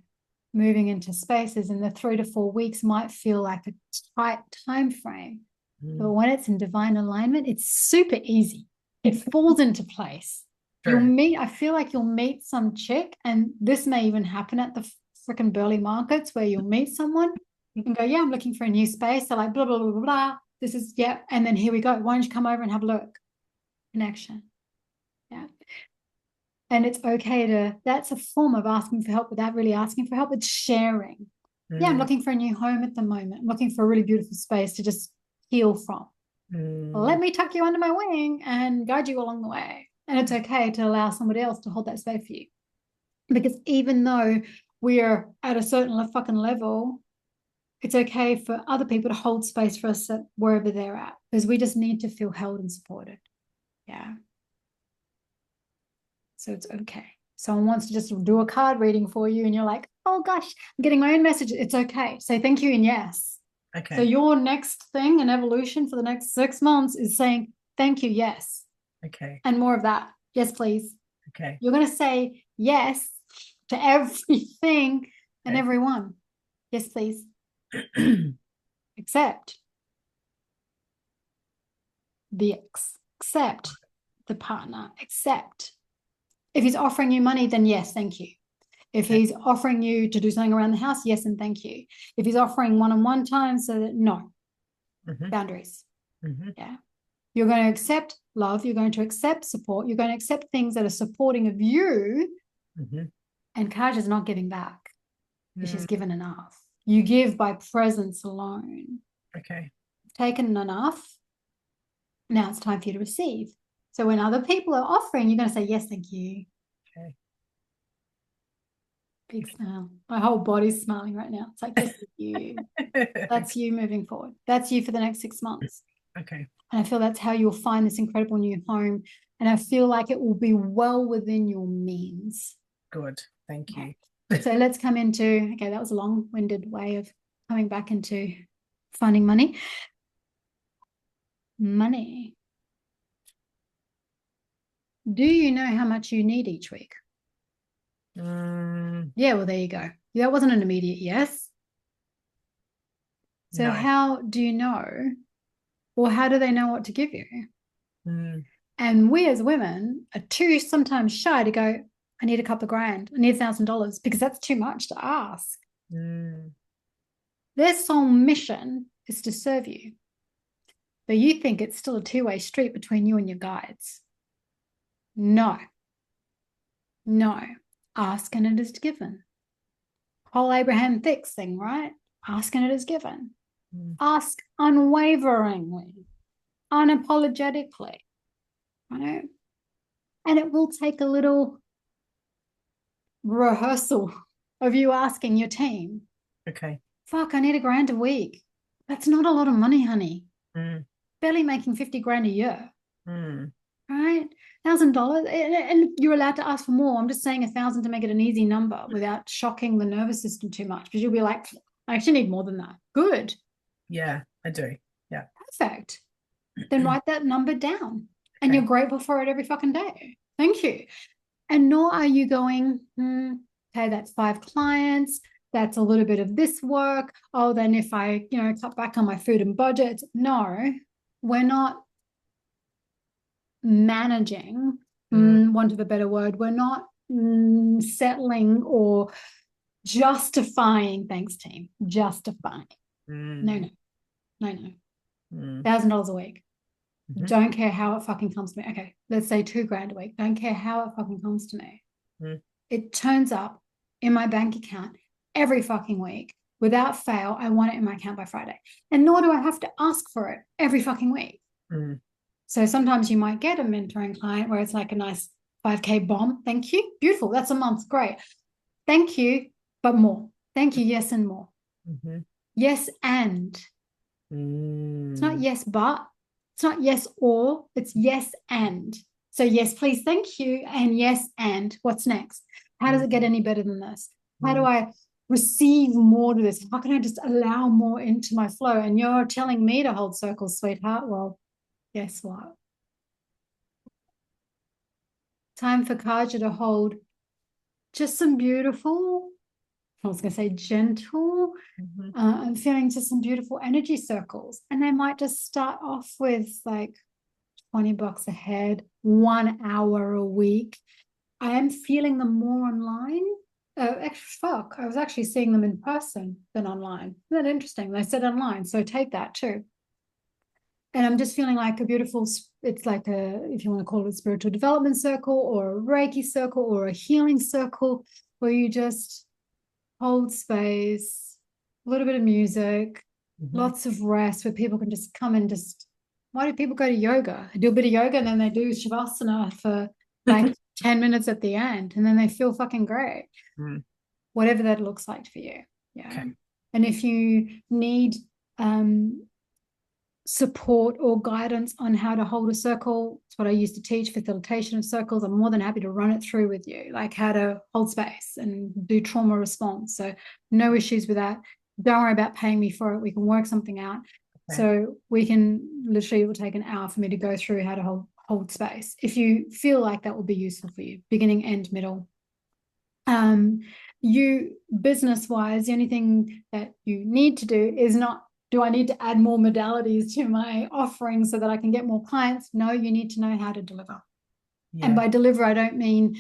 moving into spaces, and the 3 to 4 weeks might feel like a tight time frame. But when it's in divine alignment, it's super easy. It falls into place. Sure. I feel like you'll meet some chick, and this may even happen at the freaking Burley markets where you'll meet someone and go, yeah, I'm looking for a new space. They're like, blah, blah, blah, blah, blah. This is, yeah. And then here we go. Why don't you come over and have a look? Connection. Yeah. And it's okay that's a form of asking for help without really asking for help. It's sharing. Yeah, I'm looking for a new home at the moment. I'm looking for a really beautiful space to just heal from. Let me tuck you under my wing and guide you along the way. And it's okay to allow somebody else to hold that space for you. Because even though we are at a certain fucking level, it's okay for other people to hold space for us at wherever they're at. Because we just need to feel held and supported. Yeah. So it's okay. Someone wants to just do a card reading for you and you're like, oh gosh, I'm getting my own message. It's okay. Say thank you and yes. Okay. So your next thing and evolution for the next 6 months is saying thank you, yes. Okay. And more of that. Yes, please. Okay. You're going to say yes to everything and everyone. Yes, please. Accept the accept the partner. Accept. If he's offering you money, then yes, thank you. If he's offering you to do something around the house, yes, and thank you. If he's offering one-on-one time, so that no. Boundaries. Yeah. You're going to accept love. You're going to accept support. You're going to accept things that are supporting of you. And Kharja's not giving back. She's given enough. You give by presence alone. Okay. Taken enough. Now it's time for you to receive. So when other people are offering, you're going to say, yes, thank you. Okay. Big smile. My whole body's smiling right now. It's like, yes, you. That's you moving forward. That's you for the next 6 months. Okay. And I feel that's how you'll find this incredible new home. And I feel like it will be well within your means. Good. Thank you. So let's come into, okay, that was a long-winded way of coming back into finding money. Money. Do you know how much you need each week? Yeah, well, there you go. That wasn't an immediate yes. So No. how do you know, or how do they know what to give you? And we as women are too sometimes shy to go, I need a couple of grand, I need $1,000, because that's too much to ask. Their sole mission is to serve you. But you think it's still a two-way street between you and your guides. No. No. Ask and it is given. Whole Abraham Hicks thing, right? Ask and it is given. Ask unwaveringly, unapologetically, right? And it will take a little rehearsal of you asking your team. Okay. Fuck, I need $1,000 a week. That's not a lot of money, honey. Barely making 50 grand a year. Right? $1,000. And you're allowed to ask for more. I'm just saying 1,000 to make it an easy number without shocking the nervous system too much. Because you'll be like, I actually need more than that. Good. Yeah, I do. Yeah. Perfect. Then write that number down. And you're grateful for it every fucking day. Thank you. And nor are you going, okay, that's 5 clients. that's a little bit of this work. Oh, then if I, cut back on my food and budget. No, we're not managing, want of a better word. We're not settling or justifying, thanks team, justifying. No. $1,000 a week. Don't care how it fucking comes to me. Okay, let's say $2,000 a week. Don't care how it fucking comes to me. It turns up in my bank account every fucking week without fail. I want it in my account by Friday, and nor do I have to ask for it every fucking week. So sometimes you might get a mentoring client where it's like a nice 5K bomb. Thank you. Beautiful. That's a month. Great. Thank you, but more. Thank you. Yes, and more. Yes, and. It's not yes, but. It's not yes, or. It's yes, and. So yes, please, thank you. And yes, and what's next? How does it get any better than this? How do I receive more to this? How can I just allow more into my flow? And you're telling me to hold circles, sweetheart. Well, guess what? Time for Kharja to hold just some beautiful, I was going to say gentle, I'm feeling just some beautiful energy circles. And they might just start off with like $20 a head, 1 hour a week. I am feeling them more online. I was actually seeing them in person than online. Isn't that interesting? They said online, so take that too. And I'm just feeling like a beautiful, it's like if you want to call it a spiritual development circle or a Reiki circle or a healing circle where you just hold space, a little bit of music, lots of rest where people can just come and just, why do people go to yoga? They do a bit of yoga and then they do Shavasana for like 10 minutes at the end and then they feel fucking great. Whatever that looks like for you. Yeah. Okay. And if you need support or guidance on how to hold a circle, it's what I used to teach, facilitation of circles. I'm more than happy to run it through with you, like how to hold space and do trauma response. So no issues with that. Don't worry about paying me for it. We can work something out. Okay. So we can literally, it will take an hour for me to go through how to hold space. If you feel like that will be useful for you, beginning, end, middle. You business-wise, the only thing that you need to do is not, do I need to add more modalities to my offering so that I can get more clients? No, you need to know how to deliver. Yeah. And by deliver, I don't mean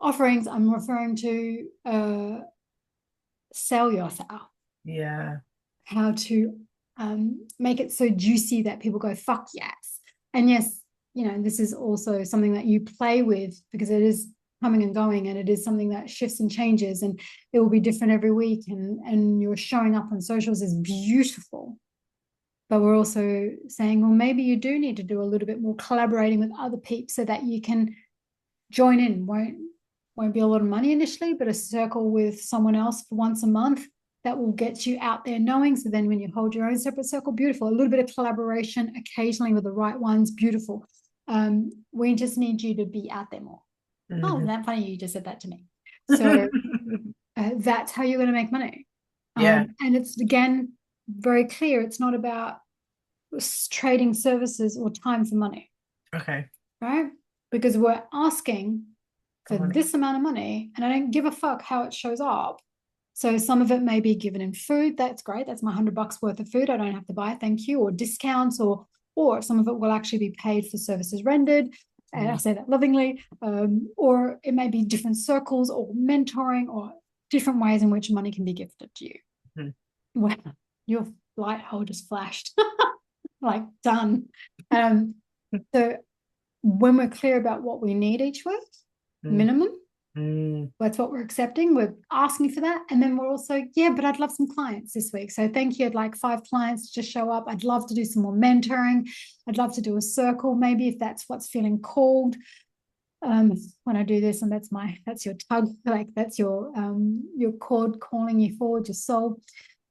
offerings. I'm referring to sell yourself. Yeah. How to make it so juicy that people go, fuck yes. And yes, this is also something that you play with because it is coming and going, and it is something that shifts and changes, and it will be different every week, and you're showing up on socials is beautiful. But we're also saying, well, maybe you do need to do a little bit more collaborating with other peeps so that you can join in. Won't be a lot of money initially, but a circle with someone else for once a month that will get you out there knowing. So then when you hold your own separate circle, beautiful. A little bit of collaboration occasionally with the right ones, beautiful. We just need you to be out there more. Oh, isn't that funny? You just said that to me. So that's how you're going to make money. Yeah. And it's, again, very clear. It's not about trading services or time for money. Okay. Right? Because we're asking for this amount of money and I don't give a fuck how it shows up. So some of it may be given in food. That's great. That's my $100 worth of food. I don't have to buy it. Thank you. Or discounts, or some of it will actually be paid for services rendered. And I say that lovingly, or it may be different circles or mentoring or different ways in which money can be gifted to you. Wow, your light hole just flashed. Like, done. So when we're clear about what we need each week, minimum, that's what we're accepting. We're asking for that. And then we're also, but I'd love some clients this week. So thank you. I'd like 5 clients to just show up. I'd love to do some more mentoring. I'd love to do a circle, maybe, if that's what's feeling called. When I do this, and that's your tug, like that's your cord calling you forward, your soul.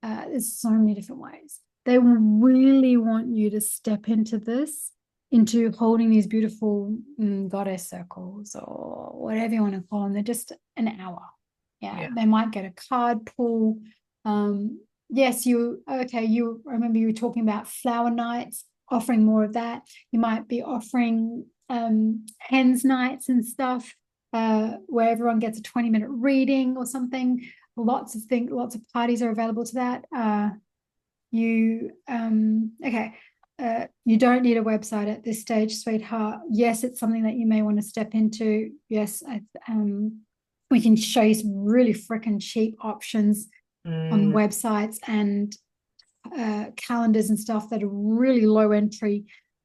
There's so many different ways. They really want you to step into this, into holding these beautiful goddess circles or whatever you want to call them. They're just an hour. Yeah. They might get a card pull. Yes, I remember you were talking about flower nights, offering more of that. You might be offering hens nights and stuff, where everyone gets a 20-minute reading or something. lots of things, lots of parties are available to that. Okay. You don't need a website at this stage, sweetheart. Yes, it's something that you may want to step into. Yes, we can show you some really freaking cheap options on websites and calendars and stuff that are really low entry.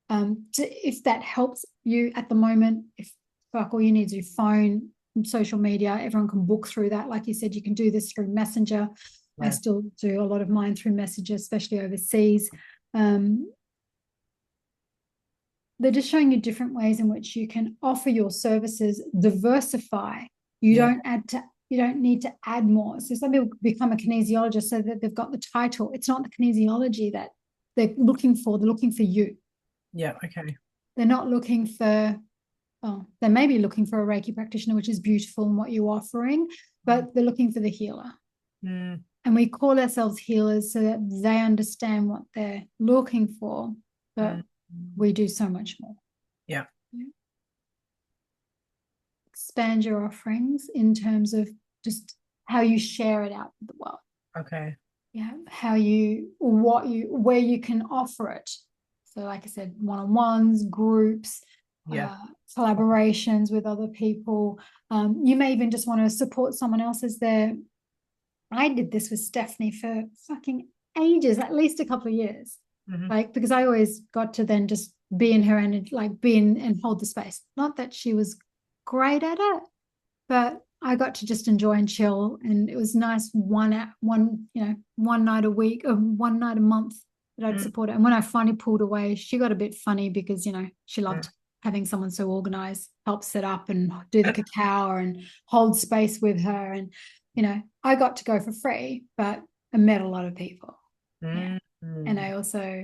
If that helps you at the moment, if all you need is your phone, social media, everyone can book through that. Like you said, you can do this through Messenger. Yeah. I still do a lot of mine through Messenger, especially overseas. They're just showing you different ways in which you can offer your services, diversify. You don't need to add more. So some people become a kinesiologist so that they've got the title. It's not the kinesiology that they're looking for. They're looking for you. Yeah, okay. They're not looking for, they may be looking for a Reiki practitioner, which is beautiful in what you're offering, but they're looking for the healer. And we call ourselves healers so that they understand what they're looking for, but we do so much more. Yeah. Expand your offerings in terms of just how you share it out to the world. Okay. Yeah. Where you can offer it. So like I said, one-on-ones, groups, collaborations with other people. You may even just want to support someone else as I did this with Stephanie for fucking ages, at least a couple of years. Like, because I always got to then just be in her energy, like be in and hold the space. Not that she was great at it, but I got to just enjoy and chill. And it was nice one night a week or one night a month that I'd support her. And when I finally pulled away, she got a bit funny because, she loved having someone so organized, help set up and do the cacao and hold space with her. And, I got to go for free, but I met a lot of people. And I also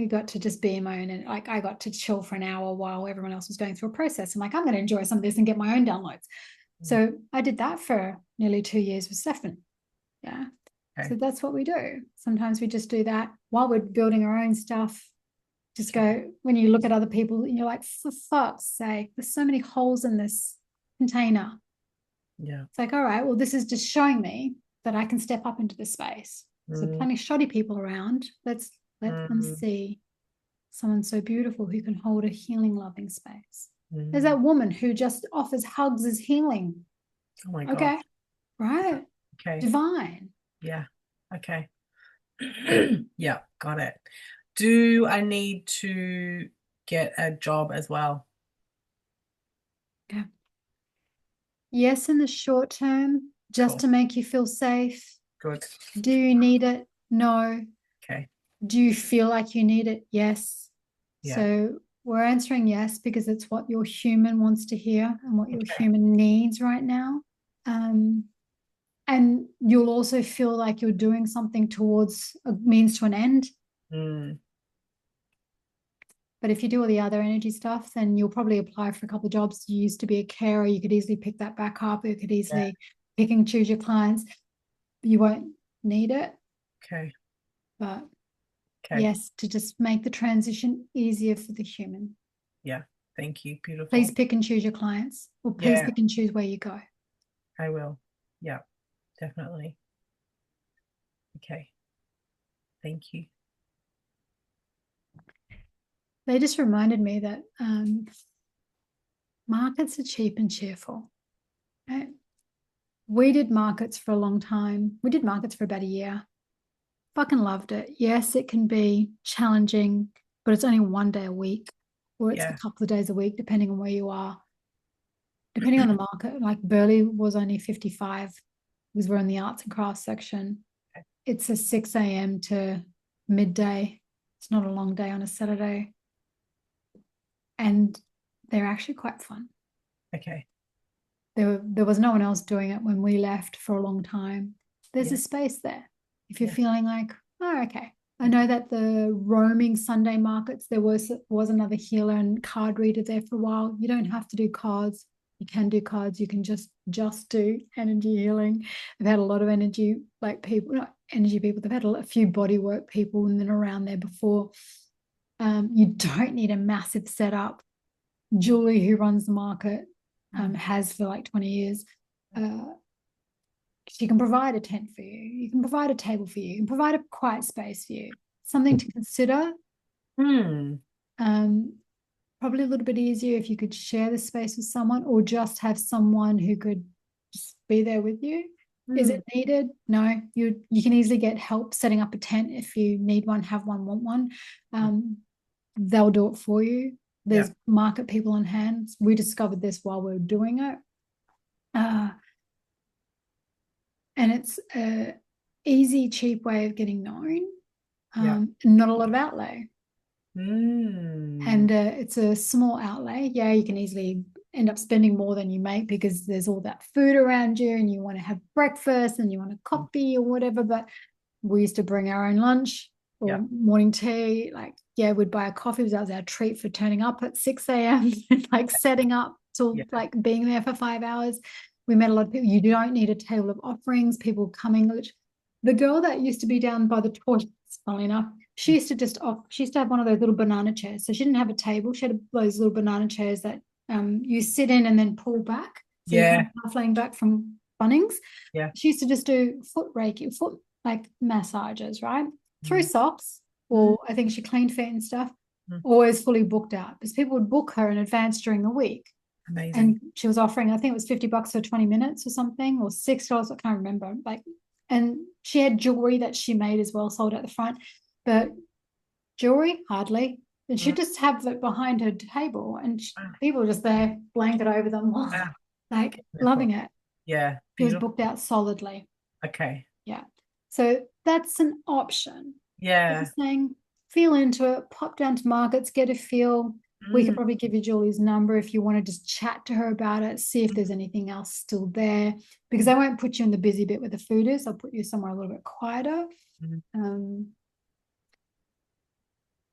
got to just be in my own, and like I got to chill for an hour while everyone else was going through a process. I'm like, I'm going to enjoy some of this and get my own downloads. So I did that for nearly 2 years with Stefan. Yeah. Okay. So that's what we do. Sometimes we just do that while we're building our own stuff. Just go, when you look at other people and you're like, for fuck's sake, there's so many holes in this container. Yeah. It's like, all right, well, this is just showing me that I can step up into this space. So plenty of shoddy people around. Let's let them see someone so beautiful who can hold a healing, loving space. There's that woman who just offers hugs as healing. Oh my God. Okay. Right. Okay. Divine. Yeah. Okay. Yeah. Got it. Do I need to get a job as well? Yeah. Yes, in the short term, just to make you feel safe. Good. Do you need it? No. Okay. Do you feel like you need it? Yes. Yeah. So we're answering yes because it's what your human wants to hear and what your human needs right now. And you'll also feel like you're doing something towards a means to an end. But if you do all the other energy stuff, then you'll probably apply for a couple of jobs. You used to be a carer. You could easily pick that back up. You could easily pick and choose your clients. You won't need it. Okay. But yes, to just make the transition easier for the human. Yeah. Thank you. Beautiful. Please pick and choose your clients, or please pick and choose where you go. I will. Yeah, definitely. Okay. Thank you. They just reminded me that markets are cheap and cheerful. Right? We did markets for a long time. We did markets for about a year. Fucking loved it. Yes, it can be challenging, but it's only one day a week, or it's a couple of days a week, depending on where you are. Depending on the market, like Burley was only 55 because we're in the arts and crafts section. It's a 6 a.m. to midday. It's not a long day on a Saturday. And they're actually quite fun. Okay. There was no one else doing it when we left for a long time. There's a space there. If you're feeling like, oh, okay. I know that the roaming Sunday markets, there was another healer and card reader there for a while. You don't have to do cards. You can do cards. You can just do energy healing. I've had a lot of energy, like people, not energy people. They've had a few body work people and then around there before. You don't need a massive setup. Julie, who runs the market, has for like 20 years. she can provide a tent for you. You can provide a table for you. You can provide a quiet space for you. Something to consider. Hmm. Probably a little bit easier if you could share the space with someone, or just have someone who could just be there with you. Is Hmm. it needed? No. You can easily get help setting up a tent if you need one, have one, want one. They'll do it for you. There's Yeah. market people on hand. We discovered this while we were doing it. And it's a easy, cheap way of getting known. Yeah. Not a lot of outlay. Hmm. And it's a small outlay. Yeah, you can easily end up spending more than you make because there's all that food around you and you want to have breakfast and you want a coffee or whatever. But we used to bring our own lunch Yeah. or morning tea. Like, yeah, we'd buy a coffee. That was our treat for turning up at 6 a.m. and like setting up till Yeah. like being there for 5 hours. We met a lot of people. You don't need a table of offerings, people coming. The girl that used to be down by the toilets, funnily enough, she used to have one of those little banana chairs. So she didn't have a table. She had those little banana chairs that you sit in and then pull back. So you're kind Yeah. of half laying back from Bunnings. Yeah. She used to just do foot reiki, foot like massages, right? Through Mm. socks, Mm. or I think she cleaned feet and stuff. Mm. Always fully booked out because people would book her in advance during the week. Amazing. And she was offering, I think it was $50 for 20 minutes or something, or $6, I can't remember. Like, and she had jewelry that she made as well, sold at the front. But jewelry, hardly. And Mm. she'd just have it behind her table, and Wow. people were just there, blanket over them, Wow. like Beautiful. loving it. Yeah. She was Beautiful. booked out solidly. Okay. Yeah. So that's an option. Like Yeah. you're saying, feel into it, pop down to markets, get a feel. We could Mm. probably give you Julie's number if you want to just chat to her about it, see if there's anything else still there. Because I won't put you in the busy bit where the food is. I'll put you somewhere a little bit quieter. Mm.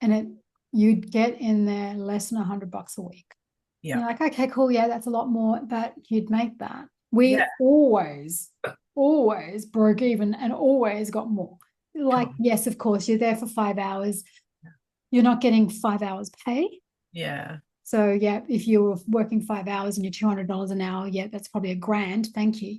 And you'd get in there less than $100 a week. Yeah. You're like, okay, cool, yeah, that's a lot more, but you'd make that. Yeah. We always broke even and always got more. Like, Cool. yes, of course, you're there for 5 hours. You're not getting 5 hours pay. Yeah. So yeah, if you're working 5 hours and you're $200 an hour, yeah, that's probably a grand. Thank you.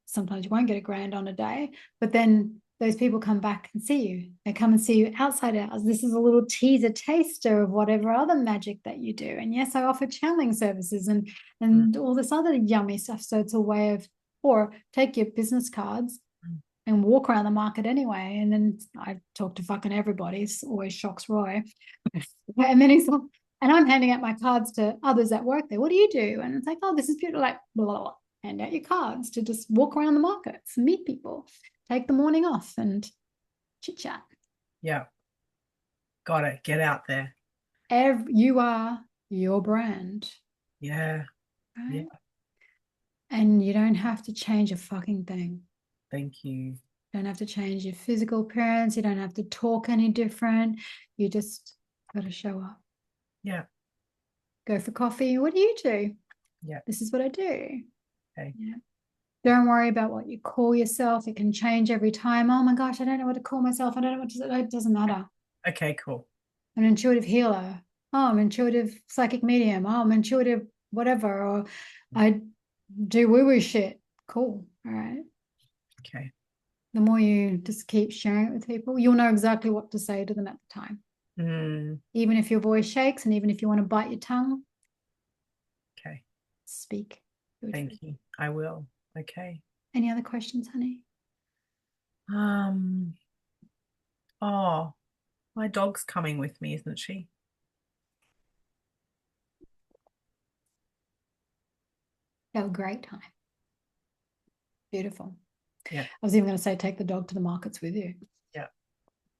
Sometimes you won't get a grand on a day, but then those people come back and see you. They come and see you outside hours. This is a little teaser taster of whatever other magic that you do. And yes, I offer channeling services and Mm. all this other yummy stuff. So it's a way of, or take your business cards Mm. and walk around the market anyway. And then I talk to fucking everybody. It always shocks Roy. And then he's like, and I'm handing out my cards to others that work there. What do you do? And it's like, oh, this is beautiful. Like, blah, blah, blah. Hand out your cards to just walk around the markets, meet people, take the morning off and chit chat. Yeah. Got it. Get out there. You are your brand, Yeah. Yeah. right? And you don't have to change a fucking thing. Thank you. You don't have to change your physical appearance. You don't have to talk any different. You just got to show up. Yeah. Go for coffee. What do you do? Yeah. This is what I do. Okay. Yeah. Don't worry about what you call yourself. It can change every time. Oh my gosh, I don't know what to call myself. I don't know what to say. It doesn't matter. Okay, cool. I'm an intuitive healer. Oh, I'm intuitive psychic medium. Oh, I'm intuitive whatever. Or I do woo-woo shit. Cool. All right. Okay. The more you just keep sharing it with people, you'll know exactly what to say to them at the time. Mm. Even if your voice shakes and even if you want to bite your tongue, Okay. speak. Thank you. I will. Okay. Any other questions, honey? Um, oh, my dog's coming with me, isn't she? Have a great time. Beautiful. Yeah. I was even going to say take the dog to the markets with you. Yeah.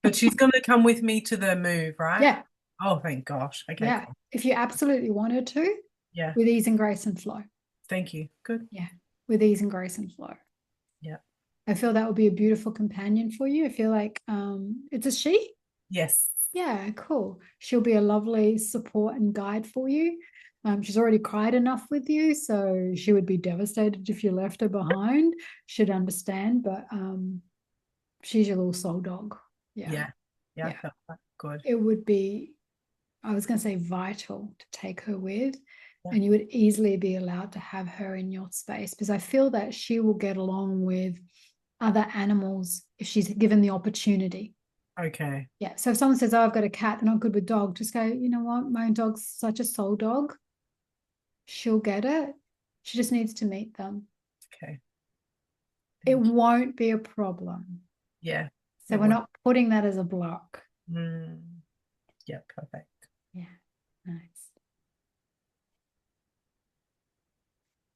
But she's going to come with me to the move, right? Yeah. Oh, thank gosh. Okay, Yeah. cool. If you absolutely wanted to, Yeah. with ease and grace and flow. Thank you. Good. Yeah. With ease and grace and flow. Yeah. I feel that would be a beautiful companion for you. I feel like it's a she. Yes. Yeah, cool. She'll be a lovely support and guide for you. She's already cried enough with you, so she would be devastated if you left her behind. She'd understand, but she's your little soul dog. Yeah. Yeah. Yeah, I Yeah. felt that. Good. It would be, I was going to say vital to take her with. Yeah. and you would easily be allowed to have her in your space, because I feel that she will get along with other animals if she's given the opportunity. Okay. Yeah. So if someone says, oh, I've got a cat, they're not good with dog, just go, you know what? My dog's such a soul dog. She'll get it. She just needs to meet them. Okay. It Thank you. won't be a problem. Yeah. So we're not putting that as a block. Yeah, perfect. Yeah. Nice.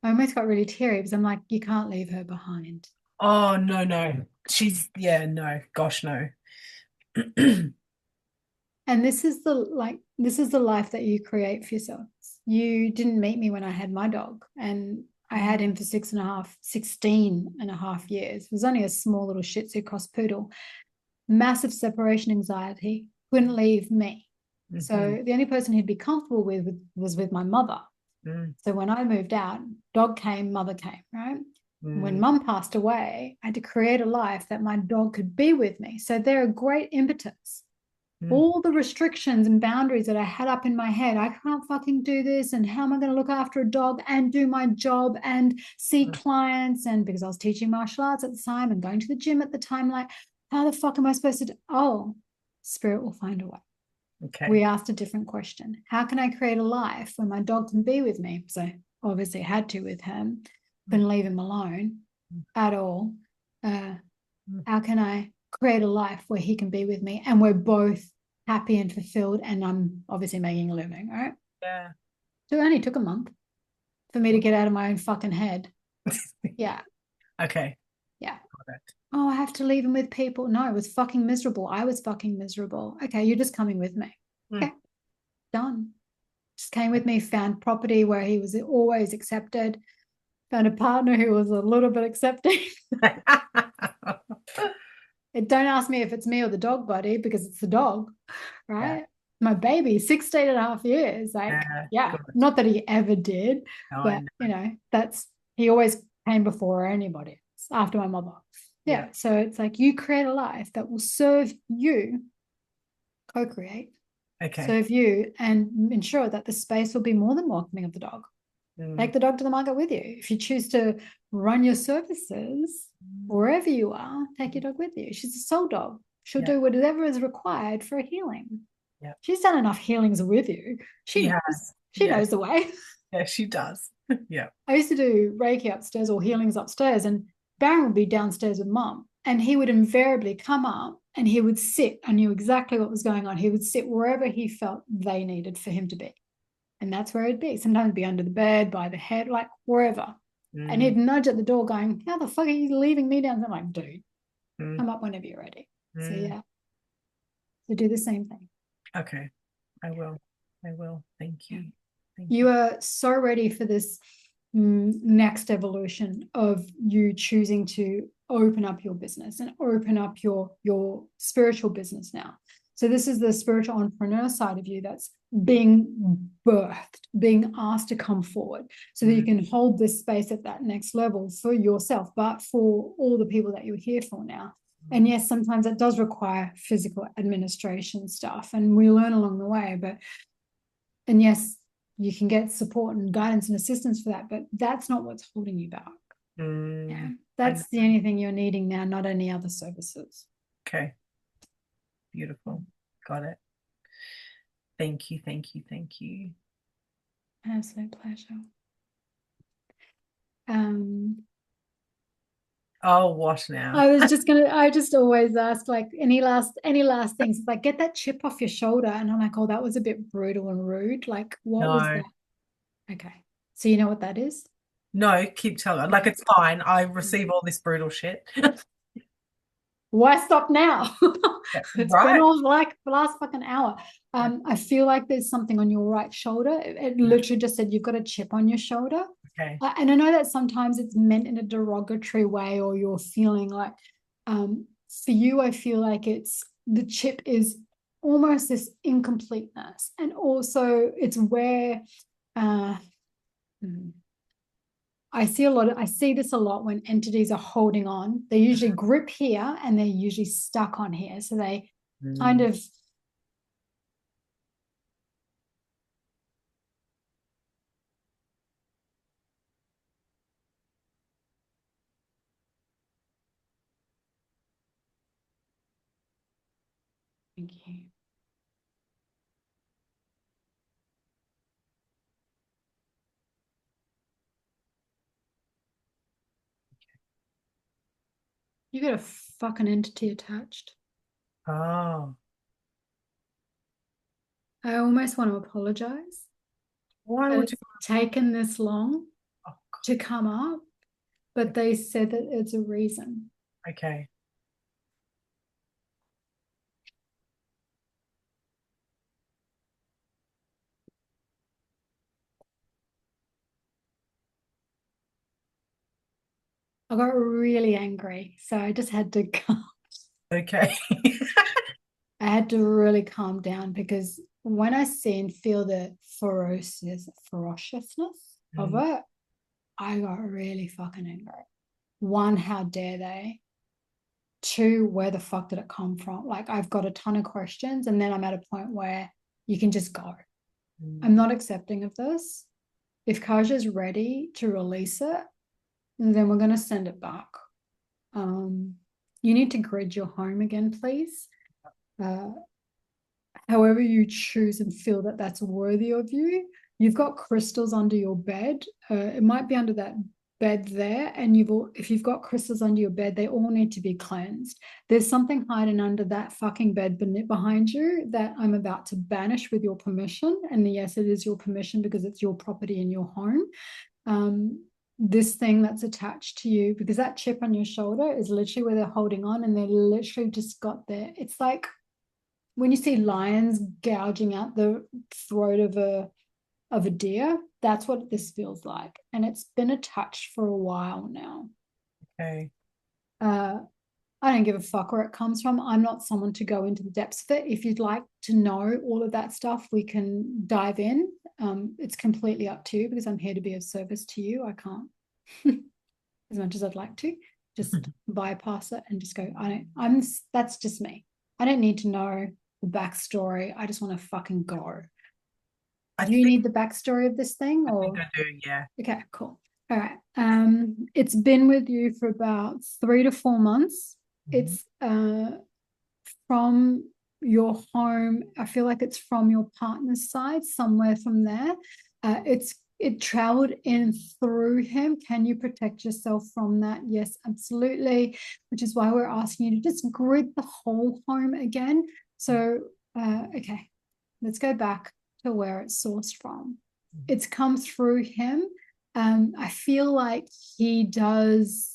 I almost got really teary because I'm like, you can't leave her behind. Oh, no, no. No. Gosh, no. And this is the life that you create for yourself. You didn't meet me when I had my dog, and I had him for 16 and a half years. It was only a small little Shih Tzu cross poodle. Massive separation anxiety, couldn't leave me. So the only person he'd be comfortable with was with my mother. So when I moved out, dog came, mother came, right? When mum passed away, I had to create a life that my dog could be with me. So they're a great impetus. All the restrictions and boundaries that I had up in my head, I can't fucking do this, and how am I going to look after a dog and do my job and see clients? And because I was teaching martial arts at the time and going to the gym at the time, like, how the fuck am I supposed to do? Oh, spirit will find a way. Okay. We asked a different question. How can I create a life where my dog can be with me? So obviously had to with him, couldn't leave him alone at all. How can I create a life where he can be with me and we're both happy and fulfilled, and I'm obviously making a living, right? Yeah. So it only took a month for me to get out of my own fucking head. Yeah. Okay. Yeah. Oh, I have to leave him with people. No, it was fucking miserable. I was fucking miserable. Okay, you're just coming with me. Okay, done. Just came with me, found property where he was always accepted, found a partner who was a little bit accepting. Don't ask me if it's me or the dog buddy, because it's the dog, right? Yeah. My baby, 16 and a half years. Like, yeah, not that he ever did, but he always came before anybody else, after my mother. Yeah. So it's like, you create a life that will serve you, co-create, serve you, and ensure that the space will be more than welcoming of the dog. Take the dog to the market with you. If you choose to run your services wherever you are, take your dog with you. She's a soul dog. She'll do whatever is required for a healing. Yeah. She's done enough healings with you. She knows the way. Yeah, she does. Yeah. I used to do Reiki upstairs or healings upstairs, and Baron would be downstairs with mum, and he would invariably come up and he would sit. I knew exactly what was going on. He would sit wherever he felt they needed for him to be. And that's where it'd be. Sometimes it'd be under the bed, by the head, like wherever. And he'd nudge at the door going, how the fuck are you leaving me down? I'm like, dude, come up whenever you're ready. So yeah. So do the same thing. Okay. I will. Thank you. You are so ready for this next evolution of you choosing to open up your business and open up your spiritual business now. So this is the spiritual entrepreneur side of you that's being birthed, being asked to come forward so that you can hold this space at that next level for yourself, but for all the people that you're here for now. And yes, sometimes it does require physical administration stuff, and we learn along the way, and yes, you can get support and guidance and assistance for that, but that's not what's holding you back. Yeah, that's the only thing you're needing now, not any other services. Okay. Beautiful. Got it. Thank you. Absolute pleasure. Oh, what now? I just always ask, like, any last things, like, get that chip off your shoulder, and I'm like, oh, that was a bit brutal and rude. Like, what was that? Okay, so you know what that is? No, keep telling. Like, it's fine. I receive all this brutal shit. Why stop now? It's been all like the last fucking hour. I feel like there's something on your right shoulder. It literally just said you've got a chip on your shoulder. Okay. And I know that sometimes it's meant in a derogatory way, or you're feeling like, for you, I feel like the chip is almost this incompleteness. And also it's where, I see this a lot when entities are holding on. They usually grip here and they're usually stuck on here. So they kind of Thank you. You got a fucking entity attached. Oh, I almost want to apologize why that would you? it's taken this long Oh, to come up, but they said that it's a reason. okay. I got really angry, so I just had to Okay. I had to really calm down, because when I see and feel the ferociousness of it, I got really fucking angry. One, how dare they? Two, where the fuck did it come from? Like, I've got a ton of questions, and then I'm at a point where you can just go. I'm not accepting of this. If Kharja's ready to release it, then we're going to send it back. You need to grid your home again, please. However you choose and feel that that's worthy of you. You've got crystals under your bed. It might be under that bed there, and if you've got crystals under your bed, they all need to be cleansed. There's something hiding under that fucking bed behind you that I'm about to banish with your permission. And yes, it is your permission, because it's your property in your home. This thing that's attached to you, because that chip on your shoulder is literally where they're holding on, and they literally just got there. It's like when you see lions gouging out the throat of a deer, that's what this feels like. And it's been attached for a while now. Okay. I don't give a fuck where it comes from. I'm not someone to go into the depths of it. If you'd like to know all of that stuff, we can dive in. It's completely up to you, because I'm here to be of service to you. I can't, as much as I'd like to, just bypass it and just go, that's just me. I don't need to know the backstory. I just want to fucking go. I Do you think need the backstory of this thing, or? I do, yeah. Okay, cool. All right. It's been with you for about 3 to 4 months. It's from your home. I feel like it's from your partner's side, somewhere from there. It traveled in through him. Can you protect yourself from that? Yes, absolutely. Which is why we're asking you to just grid the whole home again. So, okay, let's go back to where it's sourced from. It's come through him. I feel like he does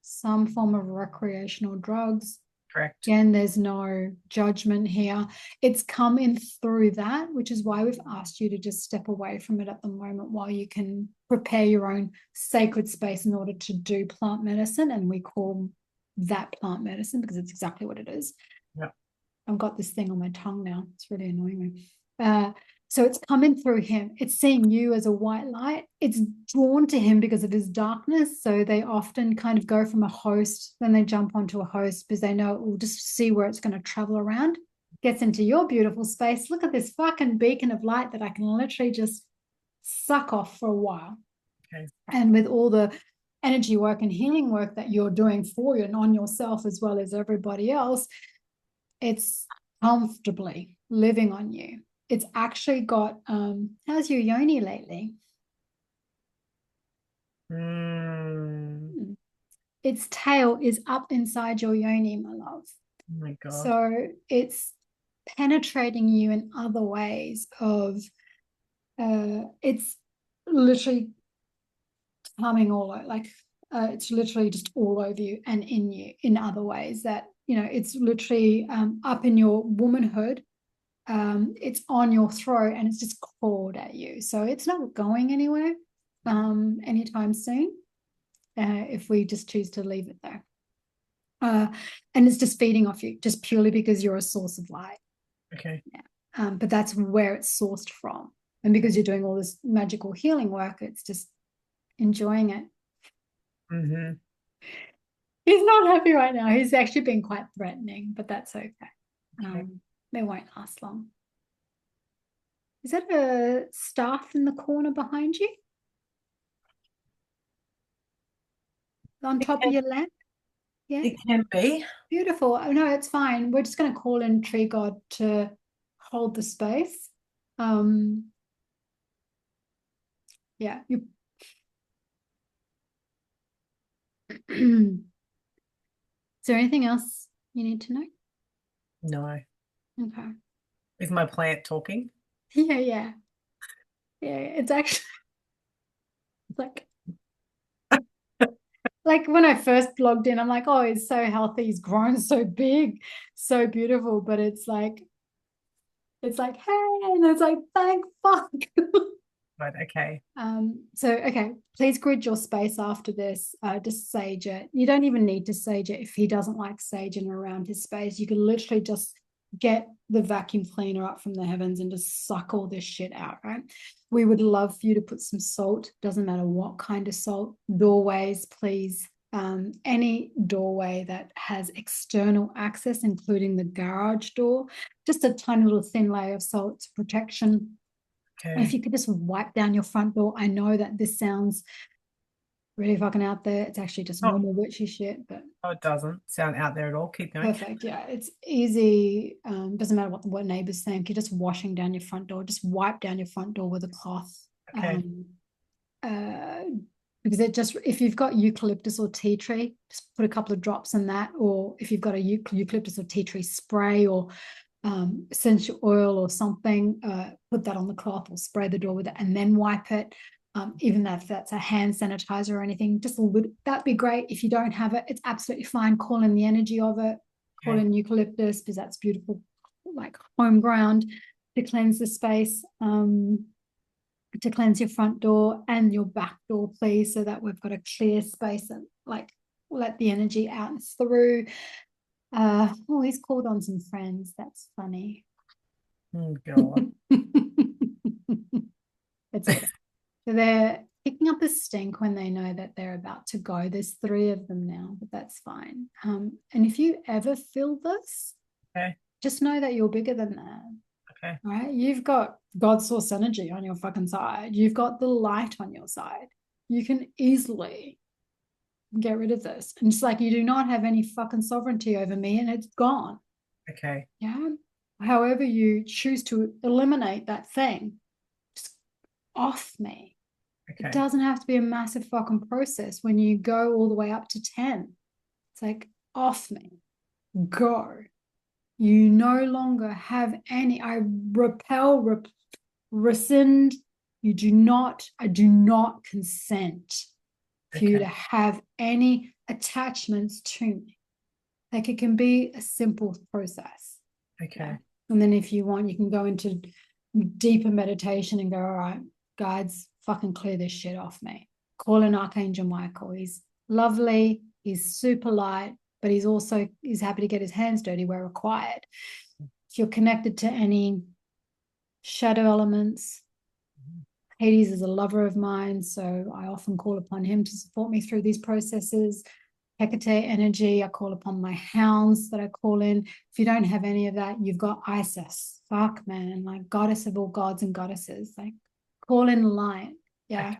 some form of recreational drugs. Correct. Again, there's no judgment here. It's come in through that, which is why we've asked you to just step away from it at the moment while you can prepare your own sacred space in order to do plant medicine. And we call that plant medicine because it's exactly what it is. Yeah. I've got this thing on my tongue now. It's really annoying me. So it's coming through him. It's seeing you as a white light. It's drawn to him because of his darkness. So they often kind of go from a host, then they jump onto a host because they know it will just see where it's going to travel around. Gets into your beautiful space. Look at this fucking beacon of light that I can literally just suck off for a while. Okay. And with all the energy work and healing work that you're doing for you and on yourself as well as everybody else, it's comfortably living on you. It's actually got, how's your yoni lately? Its tail is up inside your yoni, my love. Oh my God. So it's penetrating you in other ways of, it's literally coming all over, like it's literally just all over you and in you in other ways that, it's literally up in your womanhood. It's on your throat and it's just clawed at you. So it's not going anywhere anytime soon, if we just choose to leave it there. And it's just feeding off you just purely because you're a source of light. Okay. Yeah. But that's where it's sourced from. And because you're doing all this magical healing work, it's just enjoying it. He's not happy right now. He's actually been quite threatening, but that's okay. They won't last long. Is that a staff in the corner behind you? On top of your lamp? Yeah, It can be. beautiful. Oh, no, it's fine. We're just going to call in tree god to hold the space. Yeah. Is there anything else you need to know? No. Okay. Is my plant talking? Yeah, yeah. Yeah, it's actually it's like when I first logged in, I'm like, oh, he's so healthy, he's grown so big, so beautiful. But it's like, hey, and it's like, thank fuck. Right, okay. So okay, please grid your space after this. Just sage it. You don't even need to sage it if he doesn't like saging around his space. You can literally just get the vacuum cleaner up from the heavens and just suck all this shit out, right? We would love for you to put some salt, doesn't matter what kind of salt. Doorways, please. Any doorway that has external access, including the garage door, just a tiny little thin layer of salt protection. And if Okay. you could just wipe down your front door, I know that this sounds really fucking out there. It's actually just Oh, normal witchy shit, but oh, it doesn't sound out there at all. Keep going. perfect. Yeah, it's easy. Doesn't matter what neighbors think. You're just washing down your front door. Just wipe down your front door with a cloth. Okay. Uh, because it just, if you've got eucalyptus or tea tree, just put a couple of drops in that. Or if you've got a eucalyptus or tea tree spray or essential oil or something, put that on the cloth or spray the door with it and then wipe it. Even if that's a hand sanitizer or anything, just a little, that'd be great. If you don't have it, it's absolutely fine. Call in the energy of it, call Okay. in eucalyptus because that's beautiful, like home ground to cleanse the space, to cleanse your front door and your back door, please, so that we've got a clear space and like let the energy out and through. Oh, he's called on some friends. That's funny. Oh, God. It's okay. So they're picking up a stink when they know that they're about to go. There's 3 of them now, but that's fine. And if you ever feel this, Okay. just know that you're bigger than that. Okay. Right? You've got God source energy on your fucking side. You've got the light on your side. You can easily get rid of this. And it's like you do not have any fucking sovereignty over me and it's gone. Okay. Yeah. However you choose to eliminate that thing, just off me. It Okay. doesn't have to be a massive fucking process when you go all the way up to 10. It's like, off me. Go. You no longer have any. I rescind. I do not consent for you to Okay. have any attachments to me. Like it can be a simple process. Yeah. Okay. And then if you want, you can go into deeper meditation and go, all right, guides, fucking clear this shit off me. Call in Archangel Michael. He's lovely. He's super light, but he's happy to get his hands dirty where required. If you're connected to any shadow elements, Hades is a lover of mine, so I often call upon him to support me through these processes. Hecate energy, I call upon my hounds that I call in. If you don't have any of that, you've got Isis. Fuck, man, like goddess of all gods and goddesses. Like call in light. Yeah.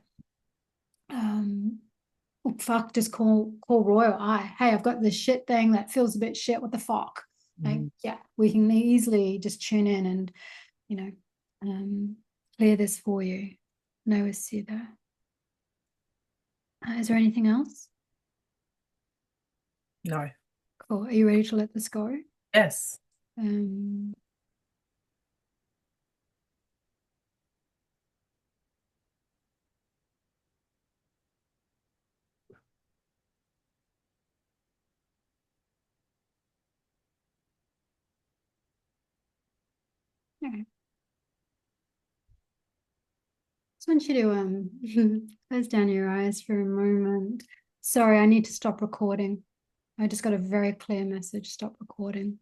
Fuck, just call Royal Eye. Hey, I've got this shit thing that feels a bit shit. What the fuck? Like, Mhm. yeah, we can easily just tune in and, you know, clear this for you. No issue there. Is there anything else? No. Cool. Are you ready to let this go? Yes. Um, okay. Just want you to close down your eyes for a moment. Sorry, I need to stop recording. I just got a very clear message. Stop recording.